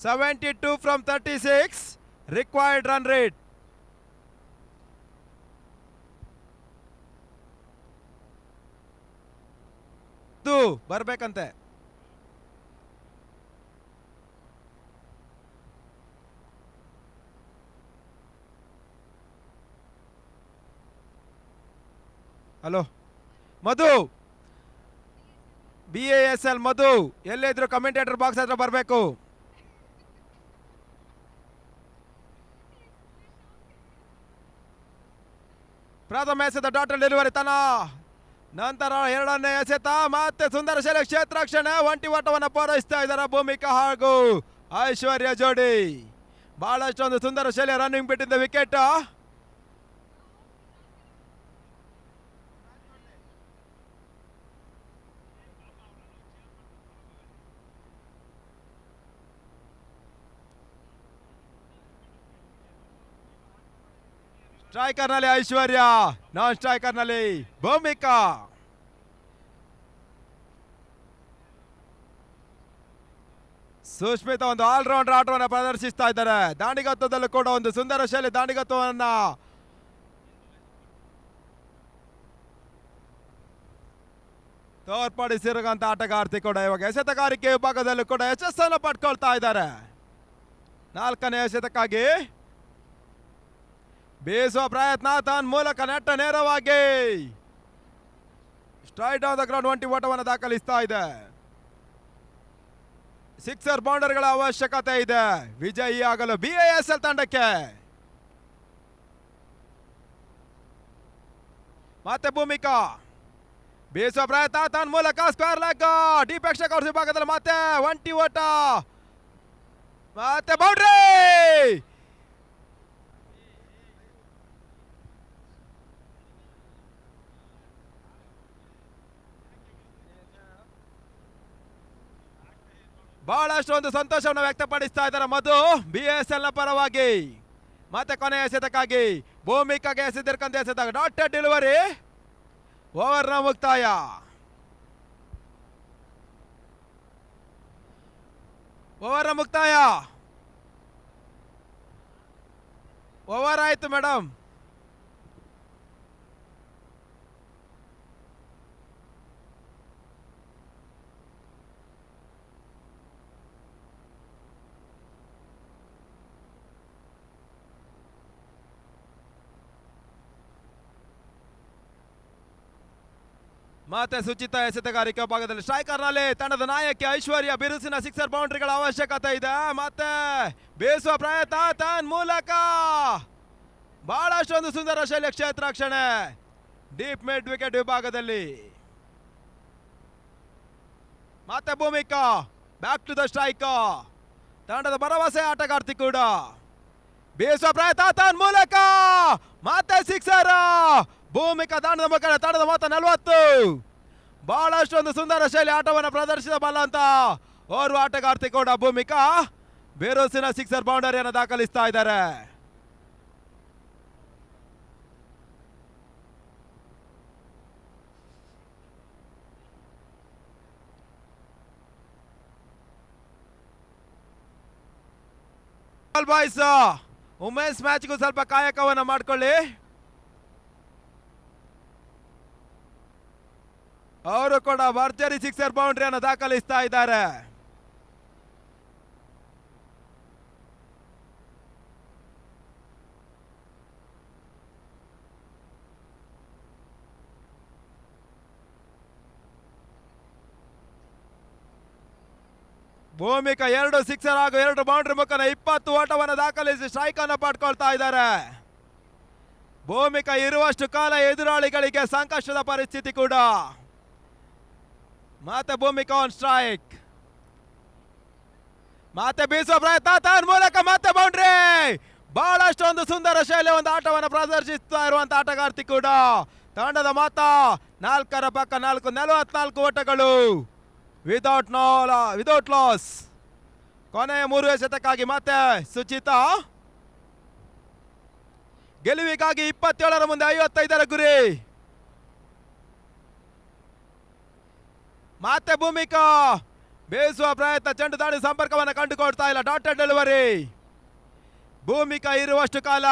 72 from 36 required run rate. ಇದು ಬರ್ಬೇಕಂತೆ. ಹಲೋ ಮಧು, BASL ಮಧು ಎಲ್ಲೇ ಇದ್ರು ಕಮೆಂಟೇಟರ್ ಬಾಕ್ಸ್ ಹತ್ರ ಬರಬೇಕು. ಪ್ರಥಮ ಎಸೆತ ಡಾಟೆಡ್ ಡೆಲಿವರಿ ತನ್ನ ನಂತರ 2ನೇ ಎಸೆತ. ಮತ್ತೆ ಸುಂದರ ಶೈಲಿ ಕ್ಷೇತ್ರರಕ್ಷಣೆ. ಒಂಟಿ ಓಟವನ್ನು ಪೂರೈಸ್ತಾ ಇದ್ದಾರೆ ಭೂಮಿಕಾ ಹಾಗೂ ಐಶ್ವರ್ಯ ಜೋಡಿ. ಬಹಳಷ್ಟು ಒಂದು ಸುಂದರ ಶೈಲಿಯ ರನ್ನಿಂಗ್ ಬಿಟ್ಟಿದ್ದ ವಿಕೆಟ್. ಸ್ಟ್ರೈಕರ್ ನಲ್ಲಿ ಐಶ್ವರ್ಯ, ನಾನ್ ಸ್ಟ್ರೈಕರ್ ನಲ್ಲಿ ಭೂಮಿಕಾ. ಸುಷ್ಮಿತಾ ಒಂದು ಆಲ್ರೌಂಡರ್ ಆಟವನ್ನು ಪ್ರದರ್ಶಿಸ್ತಾ ಇದ್ದಾರೆ. ದಾಂಡಿಗತ್ವದಲ್ಲೂ ಕೂಡ ಒಂದು ಸುಂದರ ಶೈಲಿ ದಾಂಡಿಗತ್ವವನ್ನ ತೋರ್ಪಡಿಸಿರುವಂತ ಆಟಗಾರ್ತಿ ಕೂಡ ಇವಾಗ ಎಸೆತಗಾರಿಕೆ ವಿಭಾಗದಲ್ಲೂ ಕೂಡ ಯಶಸ್ಸನ್ನು ಪಡ್ಕೊಳ್ತಾ ಇದ್ದಾರೆ. 4ನೇ ಎಸೆತಕ್ಕಾಗಿ ಬೀಸುವ ಪ್ರಯತ್ನ ತನ್ನ ಮೂಲಕ ನೆಟ್ಟ ನೇರವಾಗಿ ಸ್ಟ್ರೈಟ್ ಆನ್ ದ ಗ್ರೌಂಡ್ ಒಂಟಿ ಓಟವನ್ನು ದಾಖಲಿಸ್ತಾ ಇದೆ. 6 ಬೌಂಡರಿಗಳ ಅವಶ್ಯಕತೆ ಇದೆ ವಿಜಯಿ ಆಗಲು BASL ತಂಡಕ್ಕೆ. ಮತ್ತೆ ಭೂಮಿಕಾ ಬೀಸುವ ಪ್ರಯತ್ನ ತನ್ನ ಮೂಲಕ square leg deep extra covers ವಿಭಾಗದಲ್ಲಿ ಮತ್ತೆ ಒಂಟಿ ಓಟ ಮತ್ತೆ ಬೌಂಡ್ರಿ. ಬಹಳಷ್ಟು ಒಂದು ಸಂತೋಷವನ್ನು ವ್ಯಕ್ತಪಡಿಸ್ತಾ ಇದ್ದಾರೆ ಮಧು BASL ನ ಪರವಾಗಿ. ಮತ್ತೆ ಕೊನೆಯ ಎಸೆತಕ್ಕಾಗಿ ಭೂಮಿಕಾಗೆ ಎಸೆದಿರ್ತಕ್ಕಂಥ ಎಸೆತ ಡಾಟೆಡ್ ಡೆಲಿವರಿ. ಓವರ್ನ ಮುಕ್ತಾಯ. ಓವರ್ ಆಯ್ತು ಮೇಡಮ್. ಮತ್ತೆ ಸುಚಿತಾ ಎಸೆತಗಾರಿಕೆ ಭಾಗದಲ್ಲಿ ಸ್ಟ್ರೈಕರ್ ನಲ್ಲಿ ತಂಡದ ನಾಯಕಿ ಐಶ್ವರ್ಯ. ಬಿರುಸಿನ 6 ಬೌಂಡ್ರಿಗಳ ಅವಶ್ಯಕತೆ ಇದೆ. ಮತ್ತೆ ಬೀಸುವ ಪ್ರಯತ್ನ ತನ್ನ ಮೂಲಕ ಬಹಳಷ್ಟು ಒಂದು ಸುಂದರ ಶೈಲಿಯ ಕ್ಷೇತ್ರರಕ್ಷಣೆ ಡೀಪ್ ಮಿಡ್ ವಿಕೆಟ್ ವಿಭಾಗದಲ್ಲಿ. ಮತ್ತೆ Bhumika back to the strike. ತಂಡದ ಭರವಸೆ ಆಟಗಾರ್ತಿ ಕೂಡ. ಬೀಸುವ ಪ್ರಯತ್ನ ತನ್ನ ಮೂಲಕ ಮತ್ತೆ ಸಿಕ್ಸರ್. ಭೂಮಿಕಾ ತಂಡದ ಮೊತ್ತ 40. ಬಹಳಷ್ಟು ಒಂದು ಸುಂದರ ಶೈಲಿ ಆಟವನ್ನು ಪ್ರದರ್ಶಿಸಬಲ್ಲ ಅಂತ ಓರ್ವ ಆಟಗಾರ್ತಿ ಕೂಡ ಭೂಮಿಕಾ ಬೇರೋಸಿನ 6 ಬೌಂಡರಿಯನ್ನು ದಾಖಲಿಸ್ತಾ ಇದ್ದಾರೆ. ಬಾಯ್ಸ್ ವುಮೆನ್ಸ್ ಮ್ಯಾಚ್ಗೂ ಸ್ವಲ್ಪ ಕಾಯಕವನ್ನು ಮಾಡ್ಕೊಳ್ಳಿ. ಅವರು ಕೂಡ ಭರ್ಜರಿ ಸಿಕ್ಸರ್ ಬೌಂಡ್ರಿಯನ್ನು ದಾಖಲಿಸ್ತಾ ಇದ್ದಾರೆ. ಭೂಮಿಕಾ 2 ಸಿಕ್ಸರ್ ಹಾಗೂ 2 ಬೌಂಡ್ರಿ ಮುಖಾನ 20 ಓಟವನ್ನು ದಾಖಲಿಸಿ ಸ್ಟ್ರೈಕ್ ಅನ್ನು ಪಡ್ಕೊಳ್ತಾ ಇದ್ದಾರೆ. ಭೂಮಿಕಾ ಇರುವಷ್ಟು ಕಾಲ ಎದುರಾಳಿಗಳಿಗೆ ಸಂಕಷ್ಟದ ಪರಿಸ್ಥಿತಿ ಕೂಡ. ಮತ್ತೆ ಭೂಮಿಕಾ ಆನ್ ಸ್ಟ್ರೈಕ್, ಮತ್ತೆ ಬೀಸುವ ಪ್ರಯತ್ನ ತನ್ನ ಮೂಲಕ ಮತ್ತೆ ಬೌಂಡ್ರಿ. ಬಹಳಷ್ಟು ಒಂದು ಸುಂದರ ಶೈಲಿ ಒಂದು ಆಟವನ್ನು ಪ್ರದರ್ಶಿಸ್ತಾ ಇರುವಂತ ಆಟಗಾರ್ತಿ ಕೂಡ. ತಂಡದ ಮೊತ್ತ 4ರ ಪಕ್ಕ 4 44 ಓಟಗಳು ವಿದೌಟ್ ಲಾಸ್. ಕೊನೆಯ 3 ಎಸೆತಕ್ಕಾಗಿ ಮತ್ತೆ ಸುಚಿತಾ ಗೆಲುವಿಗಾಗಿ 27ರ ಮುಂದೆ 55ರ ಗುರಿ. ಮತ್ತೆ ಭೂಮಿಕಾ ಬೇಯಿಸುವ ಪ್ರಯತ್ನ, ಚೆಂಡು ದಾಳಿ ಸಂಪರ್ಕವನ್ನು ಕಂಡುಕೊಳ್ತಾ ಇಲ್ಲ. Dotted delivery. ಭೂಮಿಕಾ ಇರುವಷ್ಟು ಕಾಲ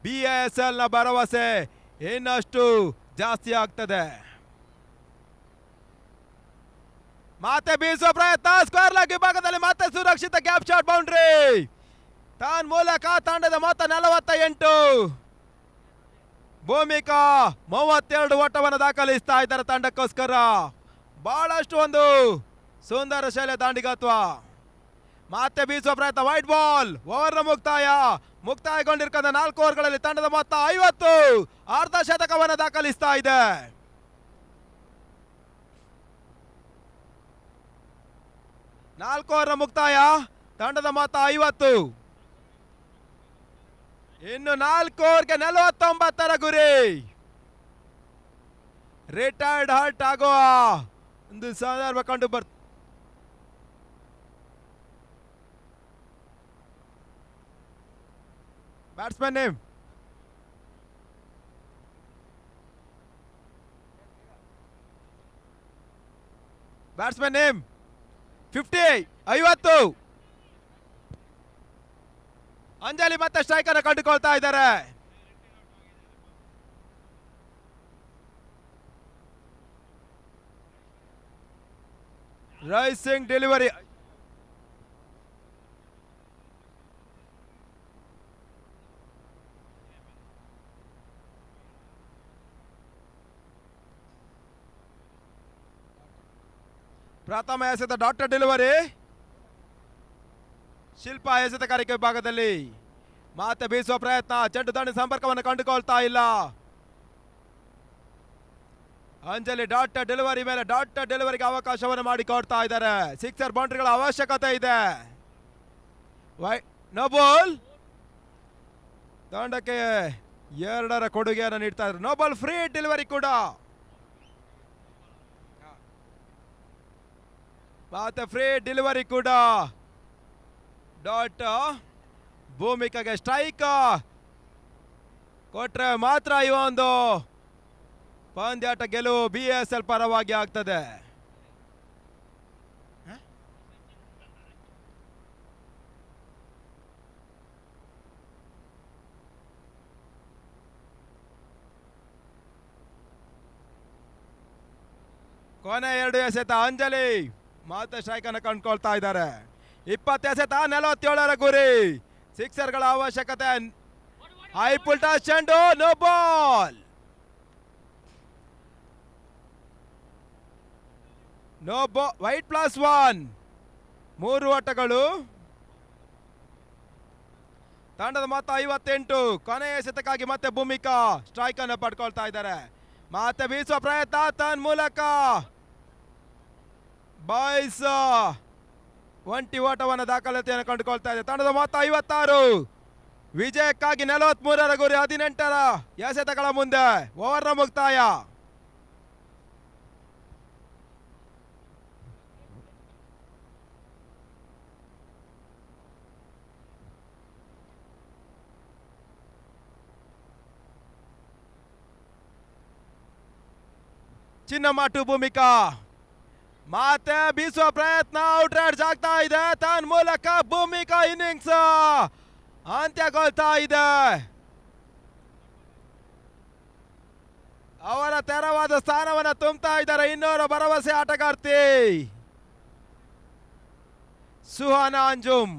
BASL ನ ಭರವಸೆ ಇನ್ನಷ್ಟು ಜಾಸ್ತಿ ಆಗ್ತದೆ. ಮತ್ತೆ ಬೀಸುವ ಪ್ರಯತ್ನ, ಸ್ಕ್ವೇರ್ ಲೆಗ್ ವಿಭಾಗದಲ್ಲಿ ಮತ್ತೆ ಸುರಕ್ಷಿತ ಗ್ಯಾಪ್ ಶಾಟ್ ಬೌಂಡ್ರಿ. ತನ್ನ ಮೂಲಕ ತಂಡದ ಮೊತ್ತ 48. ಭೂಮಿಕಾ 32 ಓಟವನ್ನು ದಾಖಲಿಸ್ತಾ ಇದ್ದಾರೆ ತಂಡಕ್ಕೋಸ್ಕರ. ಬಹಳಷ್ಟು ಒಂದು ಸುಂದರ ಶೈಲಿಯ ದಾಂಡಿಗತ್ವ. ಮತ್ತೆ ಬೀಸುವ ಪ್ರಯತ್ನ, ವೈಟ್ ಬಾಲ್. ಓವರ್ನ ಮುಕ್ತಾಯಗೊಂಡಿರ್ಕೊಂಡ 4 ಓವರ್ಗಳಲ್ಲಿ ತಂಡದ ಮೊತ್ತ 50. ಅರ್ಧ ಶತಕವನ್ನು ದಾಖಲಿಸ್ತಾ ಇದೆ. ನಾಲ್ಕು ಓವರ್ನ ಮುಕ್ತಾಯ, ತಂಡದ ಮೊತ್ತ 50. ಇನ್ನು 4 ಓವರ್ಗೆ 49ರ ಗುರಿ. ರಿಟೈರ್ಡ್ ಹರ್ಟ್ ಆಗುವ ಒಂದು ಸಂದರ್ಭ ಕಂಡು ಬರ್ತ. Batsman name batsman name 50. Anjali ಮತ್ತೆ ಸ್ಟ್ರೈಕ್ ಅನ್ನು ಕಂಡುಕೊಳ್ತಾ ಇದ್ದಾರೆ. Rising delivery. ಪ್ರಥಮ ಎಸೆತ ಡಾಕ್ಟರ್ ಡೆಲಿವರಿ. ಶಿಲ್ಪಾ ಎಸೆತಗಾರಿಕೆ ವಿಭಾಗದಲ್ಲಿ ಮತ್ತೆ ಬೀಸುವ ಪ್ರಯತ್ನ, ಚೆಂಡು ದಾಂಡಿ ಸಂಪರ್ಕವನ್ನು ಕಂಡುಕೊಳ್ತಾ ಇಲ್ಲ. ಅಂಜಲಿ ಡಾಕ್ಟರ್ ಡೆಲಿವರಿ ಮೇಲೆ ಡಾಕ್ಟರ್ ಡೆಲಿವರಿಗೆ ಅವಕಾಶವನ್ನು ಮಾಡಿಕೊಡ್ತಾ ಇದ್ದಾರೆ. ಸಿಕ್ಸರ್ ಬೌಂಡ್ರಿಗಳ ಅವಶ್ಯಕತೆ ಇದೆ. No ball. ತಂಡಕ್ಕೆ 2ರ ಕೊಡುಗೆಯನ್ನು ನೀಡ್ತಾ ಇದ್ದಾರೆ. ನೋ ಬಾಲ್, ಫ್ರೀ ಡೆಲಿವರಿ ಕೂಡ. ಮತ್ತೆ ಫ್ರೀ ಡೆಲಿವರಿ ಕೂಡ. ಡಾಟ್ ಭೂಮಿಕಾಗೆ ಸ್ಟ್ರೈಕ್ ಕೊಟ್ರೆ ಮಾತ್ರ ಈ ಒಂದು ಪಂದ್ಯಾಟ ಗೆಲುವು BASL ಪರವಾಗಿ ಆಗ್ತದೆ. ಕೊನೆ 2 ಎಸೆತ ಅಂಜಲಿ ಮತ್ತೆ ಸ್ಟ್ರೈಕ್ ಅನ್ನು ಕಂಡುಕೊಳ್ತಾ ಇದ್ದಾರೆ. 20 ಎಸೆತ 47ರ ಗುರಿ. ಸಿಕ್ಸರ್ಗಳ ಅವಶ್ಯಕತೆ. ಹೈ ಪುಲ್ಟಾ ಚೆಂಡು, ನೋ ಬಾಲ್. ವೈಟ್ +1. 3 ಓಟಗಳು. ತಂಡದ ಮೊತ್ತ 58. ಕೊನೆಯ ಎಸೆತಕ್ಕಾಗಿ ಮತ್ತೆ ಭೂಮಿಕಾ ಸ್ಟ್ರೈಕ್ ಅನ್ನು ಪಡ್ಕೊಳ್ತಾ ಇದ್ದಾರೆ. ಮತ್ತೆ ಬೀಸುವ ಪ್ರಯತ್ನ, ತನ್ನ ಮೂಲಕ ಬಾಯ್ಸ್ 20 ಓಟವನ್ನು ದಾಖಲಾತಿಯನ್ನು ಕಂಡುಕೊಳ್ತಾ ಇದೆ. ತಂಡದ ಮೊತ್ತ 56. ವಿಜಯಕ್ಕಾಗಿ 43ರ ಗುರಿ 18ರ ಎಸೆತಗಳ ಮುಂದೆ. ಓವರ್ನ ಮುಕ್ತಾಯ. ಚಿನ್ನಮ್ಮ ಟು ಭೂಮಿಕಾ. ಮತ್ತೆ ಬೀಸುವ ಪ್ರಯತ್ನ, ಔಟ್ ರೈಡ್ಸ್ ಆಗ್ತಾ ಇದೆ. ತನ್ನ ಮೂಲಕ ಭೂಮಿಕಾ ಇನ್ನಿಂಗ್ಸ್ ಅಂತ್ಯಗೊಳ್ತಾ ಇದೆ. ಅವರ ತೆರವಾದ ಸ್ಥಾನವನ್ನು ತುಂಬುತ್ತಾ ಇದ್ದಾರೆ ಇನ್ನೋರ ಭರವಸೆ ಆಟಗಾರ್ತಿ ಸುಹಾನ ಅಂಜುಮ್.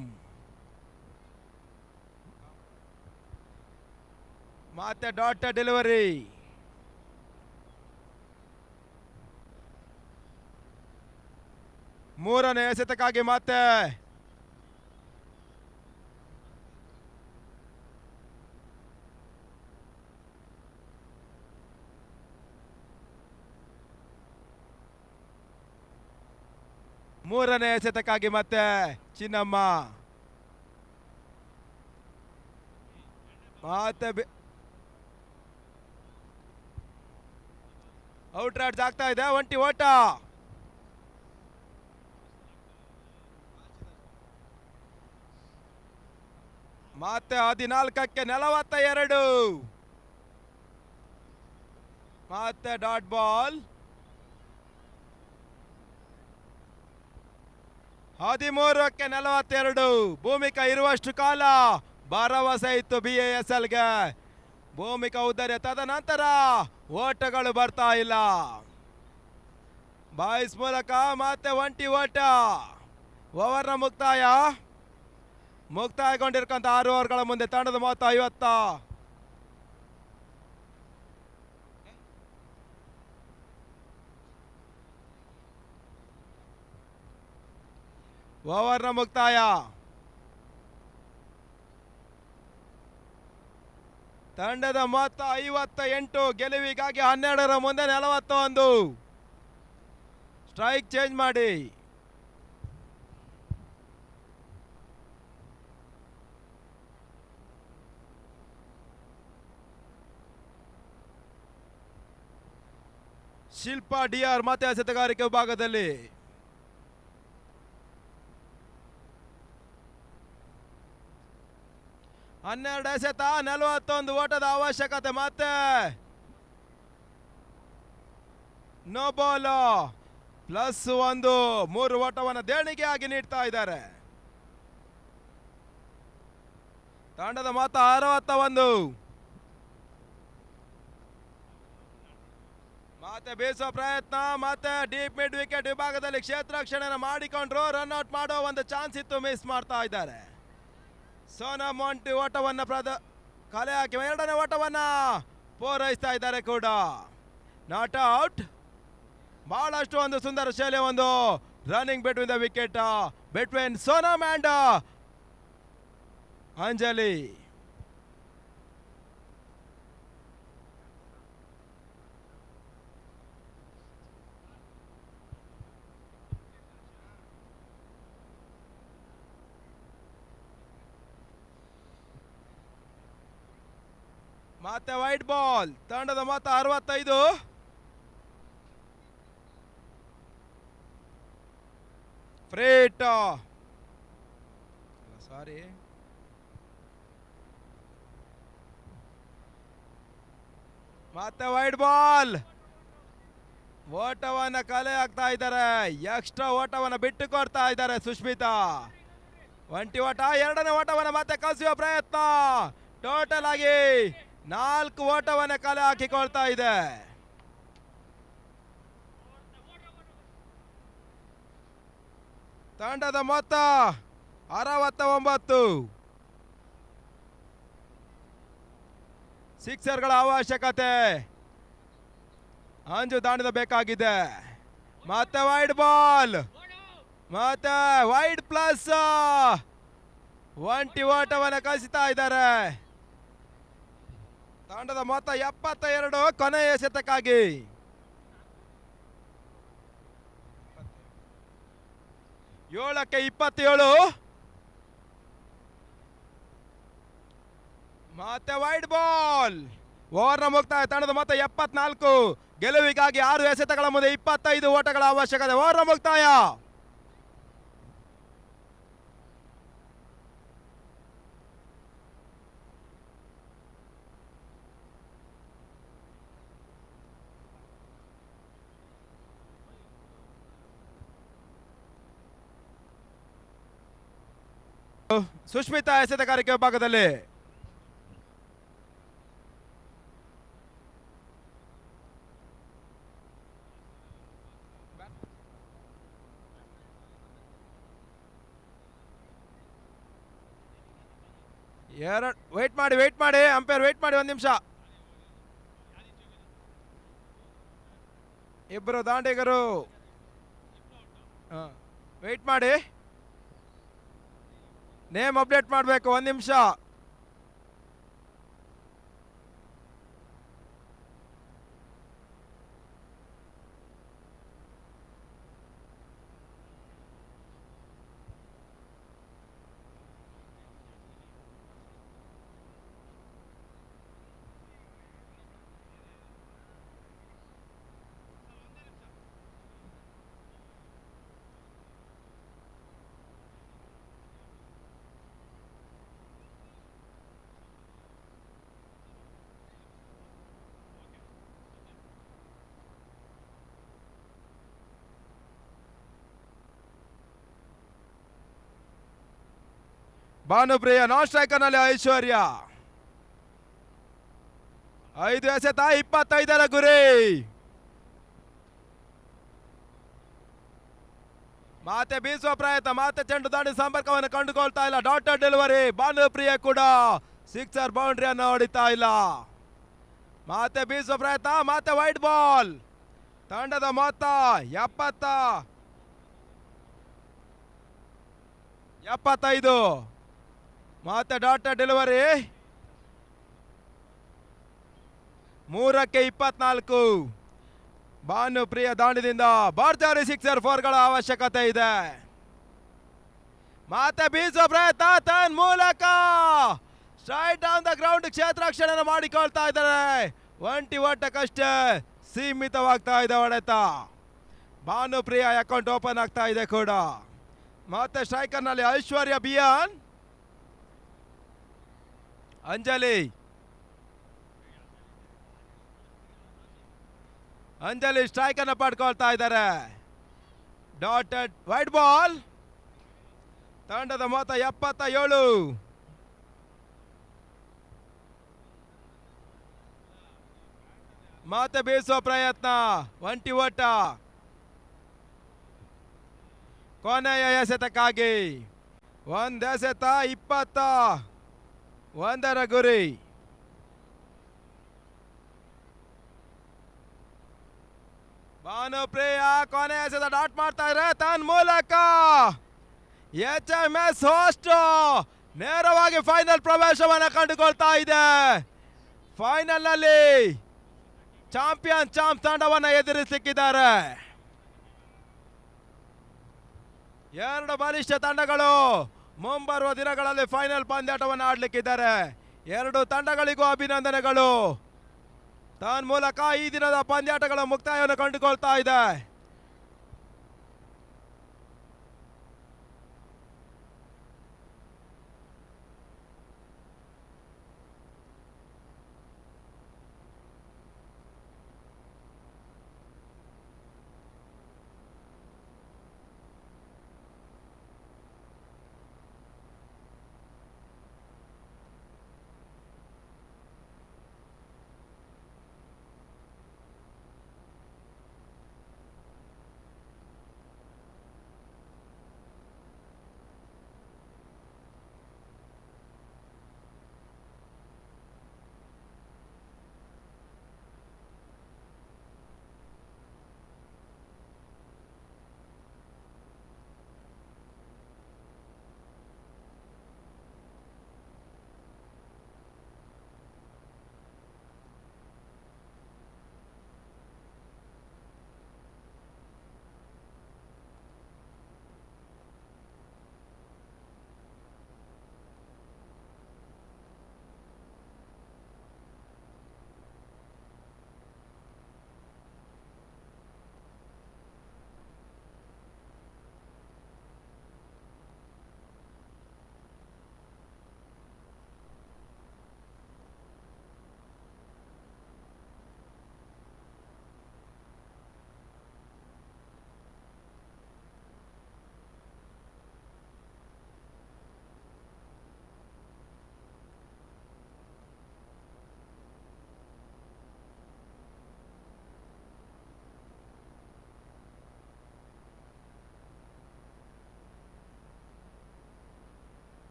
ಮತ್ತೆ ಡಾಟ್ ಡೆಲಿವರಿ. ಮೂರನೇ ಎಸೆತಕ್ಕಾಗಿ ಮತ್ತೆ ಚಿನ್ನಮ್ಮ ಮತ್ತೆ ಔಟ್ ರಾಡ್ಸ್ ಆಗ್ತಾ ಇದೆ. ಒಂಟಿ ಓಟ. ಮತ್ತೆ 14ಕ್ಕೆ 42. ಮತ್ತೆ ಡಾಟ್ ಬಾಲ್. 13ಕ್ಕೆ 42. ಭೂಮಿಕಾ ಇರುವಷ್ಟು ಕಾಲ ಭರವಸೆ ಇತ್ತು BASLಗೆ. ಭೂಮಿಕಾ ಉದ್ದರ್ಯ ತದನಂತರ ಓಟಗಳು ಬರ್ತಾ ಇಲ್ಲ. ಬಾಯ್ಸ್ ಮೂಲಕ ಮತ್ತೆ ಒಂಟಿ ಓಟ. ಓವರ್ನ ಮುಕ್ತಾಯಗೊಂಡಿರ್ಕಂತ 6 ಓವರ್ಗಳ ಮುಂದೆ ತಂಡದ ಮೊತ್ತ 50. ಓವರ್ನ ಮುಕ್ತಾಯ. ತಂಡದ ಮೊತ್ತ 58. ಗೆಲುವಿಗಾಗಿ 12ರ ಮುಂದೆ 41. ಸ್ಟ್ರೈಕ್ ಚೇಂಜ್ ಮಾಡಿ. ಶಿಲ್ಪಾ DR ಮತ್ತೆ ಎಸೆತಗಾರಿಕೆ ವಿಭಾಗದಲ್ಲಿ. ಹನ್ನೆರಡು ಎಸೆತ 41 ಓಟದ ಅವಶ್ಯಕತೆ. ಮತ್ತೆ ನೋ ಬಾಲ್ +1 3 ಓಟವನ್ನು ದೇಣಿಗೆಯಾಗಿ ನೀಡ್ತಾ ಇದ್ದಾರೆ. ತಂಡದ ಮೊತ್ತ 61. ಮತ್ತೆ ಬೀಸುವ ಪ್ರಯತ್ನ. ಮತ್ತೆ ಡೀಪ್ ಮಿಡ್ ವಿಕೆಟ್ ವಿಭಾಗದಲ್ಲಿ ಕ್ಷೇತ್ರ ರಕ್ಷಣೆ ಮಾಡಿಕೊಂಡ್ರು. ರನ್ಔಟ್ ಮಾಡೋ ಒಂದು ಚಾನ್ಸ್ ಇತ್ತು, ಮಿಸ್ ಮಾಡ್ತಾ ಇದ್ದಾರೆ. ಸೋನಾ ಮೊಂಟಿ ಓಟವನ್ನು ಕಲೆ ಹಾಕಿ 2ನೇ ಓಟವನ್ನು ಪೂರೈಸ್ತಾ ಇದ್ದಾರೆ ಕೂಡ. Not out. ಬಹಳಷ್ಟು ಒಂದು ಸುಂದರ ಶೈಲಿಯ ಒಂದು running between the wicket between Sonam and Anjali. ಮತ್ತೆ ವೈಟ್ ಬಾಲ್. ತಂಡದ ಮೊತ್ತ 65. ಫ್ರೀಟ್. ಸಾರಿ, ಮತ್ತೆ ವೈಟ್ ಬಾಲ್. ಓಟವನ್ನು ಕಲೆ ಹಾಕ್ತಾ ಇದ್ದಾರೆ. ಎಕ್ಸ್ಟ್ರಾ ಓಟವನ್ನು ಬಿಟ್ಟು ಕೊಡ್ತಾ ಇದ್ದಾರೆ ಸುಷ್ಮಿತಾ. ಒಂಟಿ ಓಟ. 2ನೇ ಓಟವನ್ನು ಮತ್ತೆ ಕಸಿಯುವ ಪ್ರಯತ್ನ. ಟೋಟಲ್ ಆಗಿ 4 ಓಟವನ್ನು ಕಲೆ ಹಾಕಿಕೊಳ್ತಾ ಇದೆ. ತಂಡದ ಮೊತ್ತ 69. ಸಿಕ್ಸರ್ಗಳ ಅವಶ್ಯಕತೆ ಅಂಜು ದಾಂಡದ ಬೇಕಾಗಿದೆ. ಮತ್ತೆ ವೈಡ್ ಬಾಲ್. ಮತ್ತೆ ವೈಡ್ ಪ್ಲಸ್ ಒಂಟಿ ಓಟವನ್ನು ಕಳಿಸ್ತಾ ಇದ್ದಾರೆ. ತಂಡದ ಮೊತ್ತ 72. ಕೊನೆಯ ಎಸೆತಕ್ಕಾಗಿ 7ಕ್ಕೆ 27. ಮತ್ತೆ ವೈಡ್ ಬಾಲ್. ಓವರ್ನ ಮುಕ್ತಾಯ. ತಂಡದ ಮೊತ್ತ 74. ಗೆಲುವಿಗಾಗಿ 6 ಎಸೆತಗಳ ಮುಂದೆ 25 ಓಟಗಳ ಅವಶ್ಯಕತೆ. ಓವರ್ನ ಮುಕ್ತಾಯ. ಸುಷ್ಮಿತಾ ಎಸೆತಗಾರಿಕೆ ವಿಭಾಗದಲ್ಲಿ. ಎರಡು ವೆಯ್ಟ್ ಮಾಡಿ ಅಂಪೈರ್ ವೆಯ್ಟ್ ಮಾಡಿ ಒಂದು ನಿಮಿಷ. ಇಬ್ಬರು ದಾಂಡಿಗರು ವೆಯ್ಟ್ ಮಾಡಿ, ನೇಮ್ ಅಪ್ಡೇಟ್ ಮಾಡಬೇಕು ಒಂದು ನಿಮಿಷ. ಭಾನುಪ್ರಿಯ ನಾನ್ ಸ್ಟ್ರೈಕರ್ ನಲ್ಲಿ ಐಶ್ವರ್ಯ 5 ಎಸೆತ 25ರ ಗುರಿ. ಮಾತೆ ಬೀಸುವ ಪ್ರಯತ್ನ, ಮಾತೆ ಚೆಂಡು ದಾಂಡಿ ಸಂಪರ್ಕವನ್ನು ಕಂಡುಕೊಳ್ತಾ ಇಲ್ಲ. ಡಾಟರ್ ಡೆಲಿವರಿ, ಭಾನುಪ್ರಿಯ ಕೂಡ ಸಿಕ್ಸರ್ ಬೌಂಡ್ರಿಯನ್ನು ಹೊಡಿತಾ ಇಲ್ಲ. ಮಾತೆ ಬೀಸುವ ಪ್ರಯತ್ನ, ಮಾತೆ ವೈಟ್ ಬಾಲ್. ತಂಡದ ಮೊತ್ತ 75. ಮತ್ತೆ ಡಾಟರ್ ಡೆಲಿವರಿ 3ಕ್ಕೆ 24. ಭಾನುಪ್ರಿಯ ದಾಂಡಿನಿಂದ ಭರ್ಜರಿ ಸಿಕ್ಸರ್ 4ಗಳ ಅವಶ್ಯಕತೆ ಇದೆ. ಮತ್ತೆ ಬೀಸುವ ಪ್ರಯತ್ನ ತನ್ನ ಮೂಲಕ ಸ್ಟ್ರೈಟ್ ಡೌನ್ ದ ಗ್ರೌಂಡ್ ಕ್ಷೇತ್ರರಕ್ಷಣೆ ಮಾಡಿಕೊಳ್ತಾ ಇದ್ದಾರೆ. ಒಂಟಿ ಓಟಕ್ಕಷ್ಟೇ ಸೀಮಿತವಾಗ್ತಾ ಇದೆ ಹೊಡೆತ. ಭಾನುಪ್ರಿಯ ಅಕೌಂಟ್ ಓಪನ್ ಆಗ್ತಾ ಇದೆ ಕೂಡ. ಮತ್ತೆ ಸ್ಟ್ರೈಕರ್ ನಲ್ಲಿ ಐಶ್ವರ್ಯ ಬಿಯಾನ್, ಅಂಜಲಿ ಸ್ಟ್ರೈಕ್ ಅನ್ನು ಪಡ್ಕೊಳ್ತಾ ಇದ್ದಾರೆ. Dotted white ball. ತಂಡದ ಮೊತ್ತ 77. ಮತ್ತೆ ಬೀಸುವ ಪ್ರಯತ್ನ, ಒಂಟಿ ಓಟ. ಕೊನೆಯ ಎಸೆತಕ್ಕಾಗಿ 1 ಎಸೆತ 21ರ ಗುರಿ. ಭಾನುಪ್ರಿಯ ಕೊನೆಯ ಎಸೆತ ಡಾಟ್ ಮಾಡ್ತಾ ಇದ್ರೆ ತನ್ನ ಮೂಲಕ HMS ಹೋಸ್ಟ್ ನೇರವಾಗಿ ಫೈನಲ್ ಪ್ರವೇಶವನ್ನು ಕಂಡುಕೊಳ್ತಾ ಇದೆ. ಫೈನಲ್ ನಲ್ಲಿ ಚಾಂಪ್ ತಂಡವನ್ನು ಎದುರಿಸಲಿಕ್ಕಿದ್ದಾರೆ. 2 ಬಲಿಷ್ಠ ತಂಡಗಳು ಮುಂಬರುವ ದಿನಗಳಲ್ಲಿ ಫೈನಲ್ ಪಂದ್ಯಾಟವನ್ನು ಆಡಲಿಕ್ಕಿದ್ದಾರೆ. 2 ತಂಡಗಳಿಗೂ ಅಭಿನಂದನೆಗಳು. ತನ್ನ ಮೂಲಕ ಈ ದಿನದ ಪಂದ್ಯಾಟಗಳ ಮುಕ್ತಾಯವನ್ನು ಕಂಡುಕೊಳ್ತಾ ಇದೆ.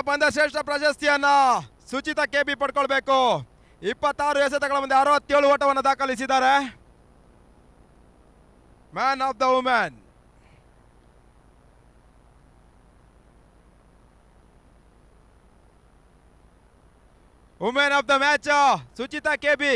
ಪಂದ್ಯ ಶ್ರೇಷ್ಠ ಪ್ರಶಸ್ತಿಯನ್ನ ಸುಚಿತಾ ಕೆಬಿ ಪಡ್ಕೊಳ್ಬೇಕು. 26 ಎಸೆತಗಳ ಮುಂದೆ 67 ಓಟವನ್ನು ದಾಖಲಿಸಿದ್ದಾರೆ. Man of the women. Women of the match Suchita KB.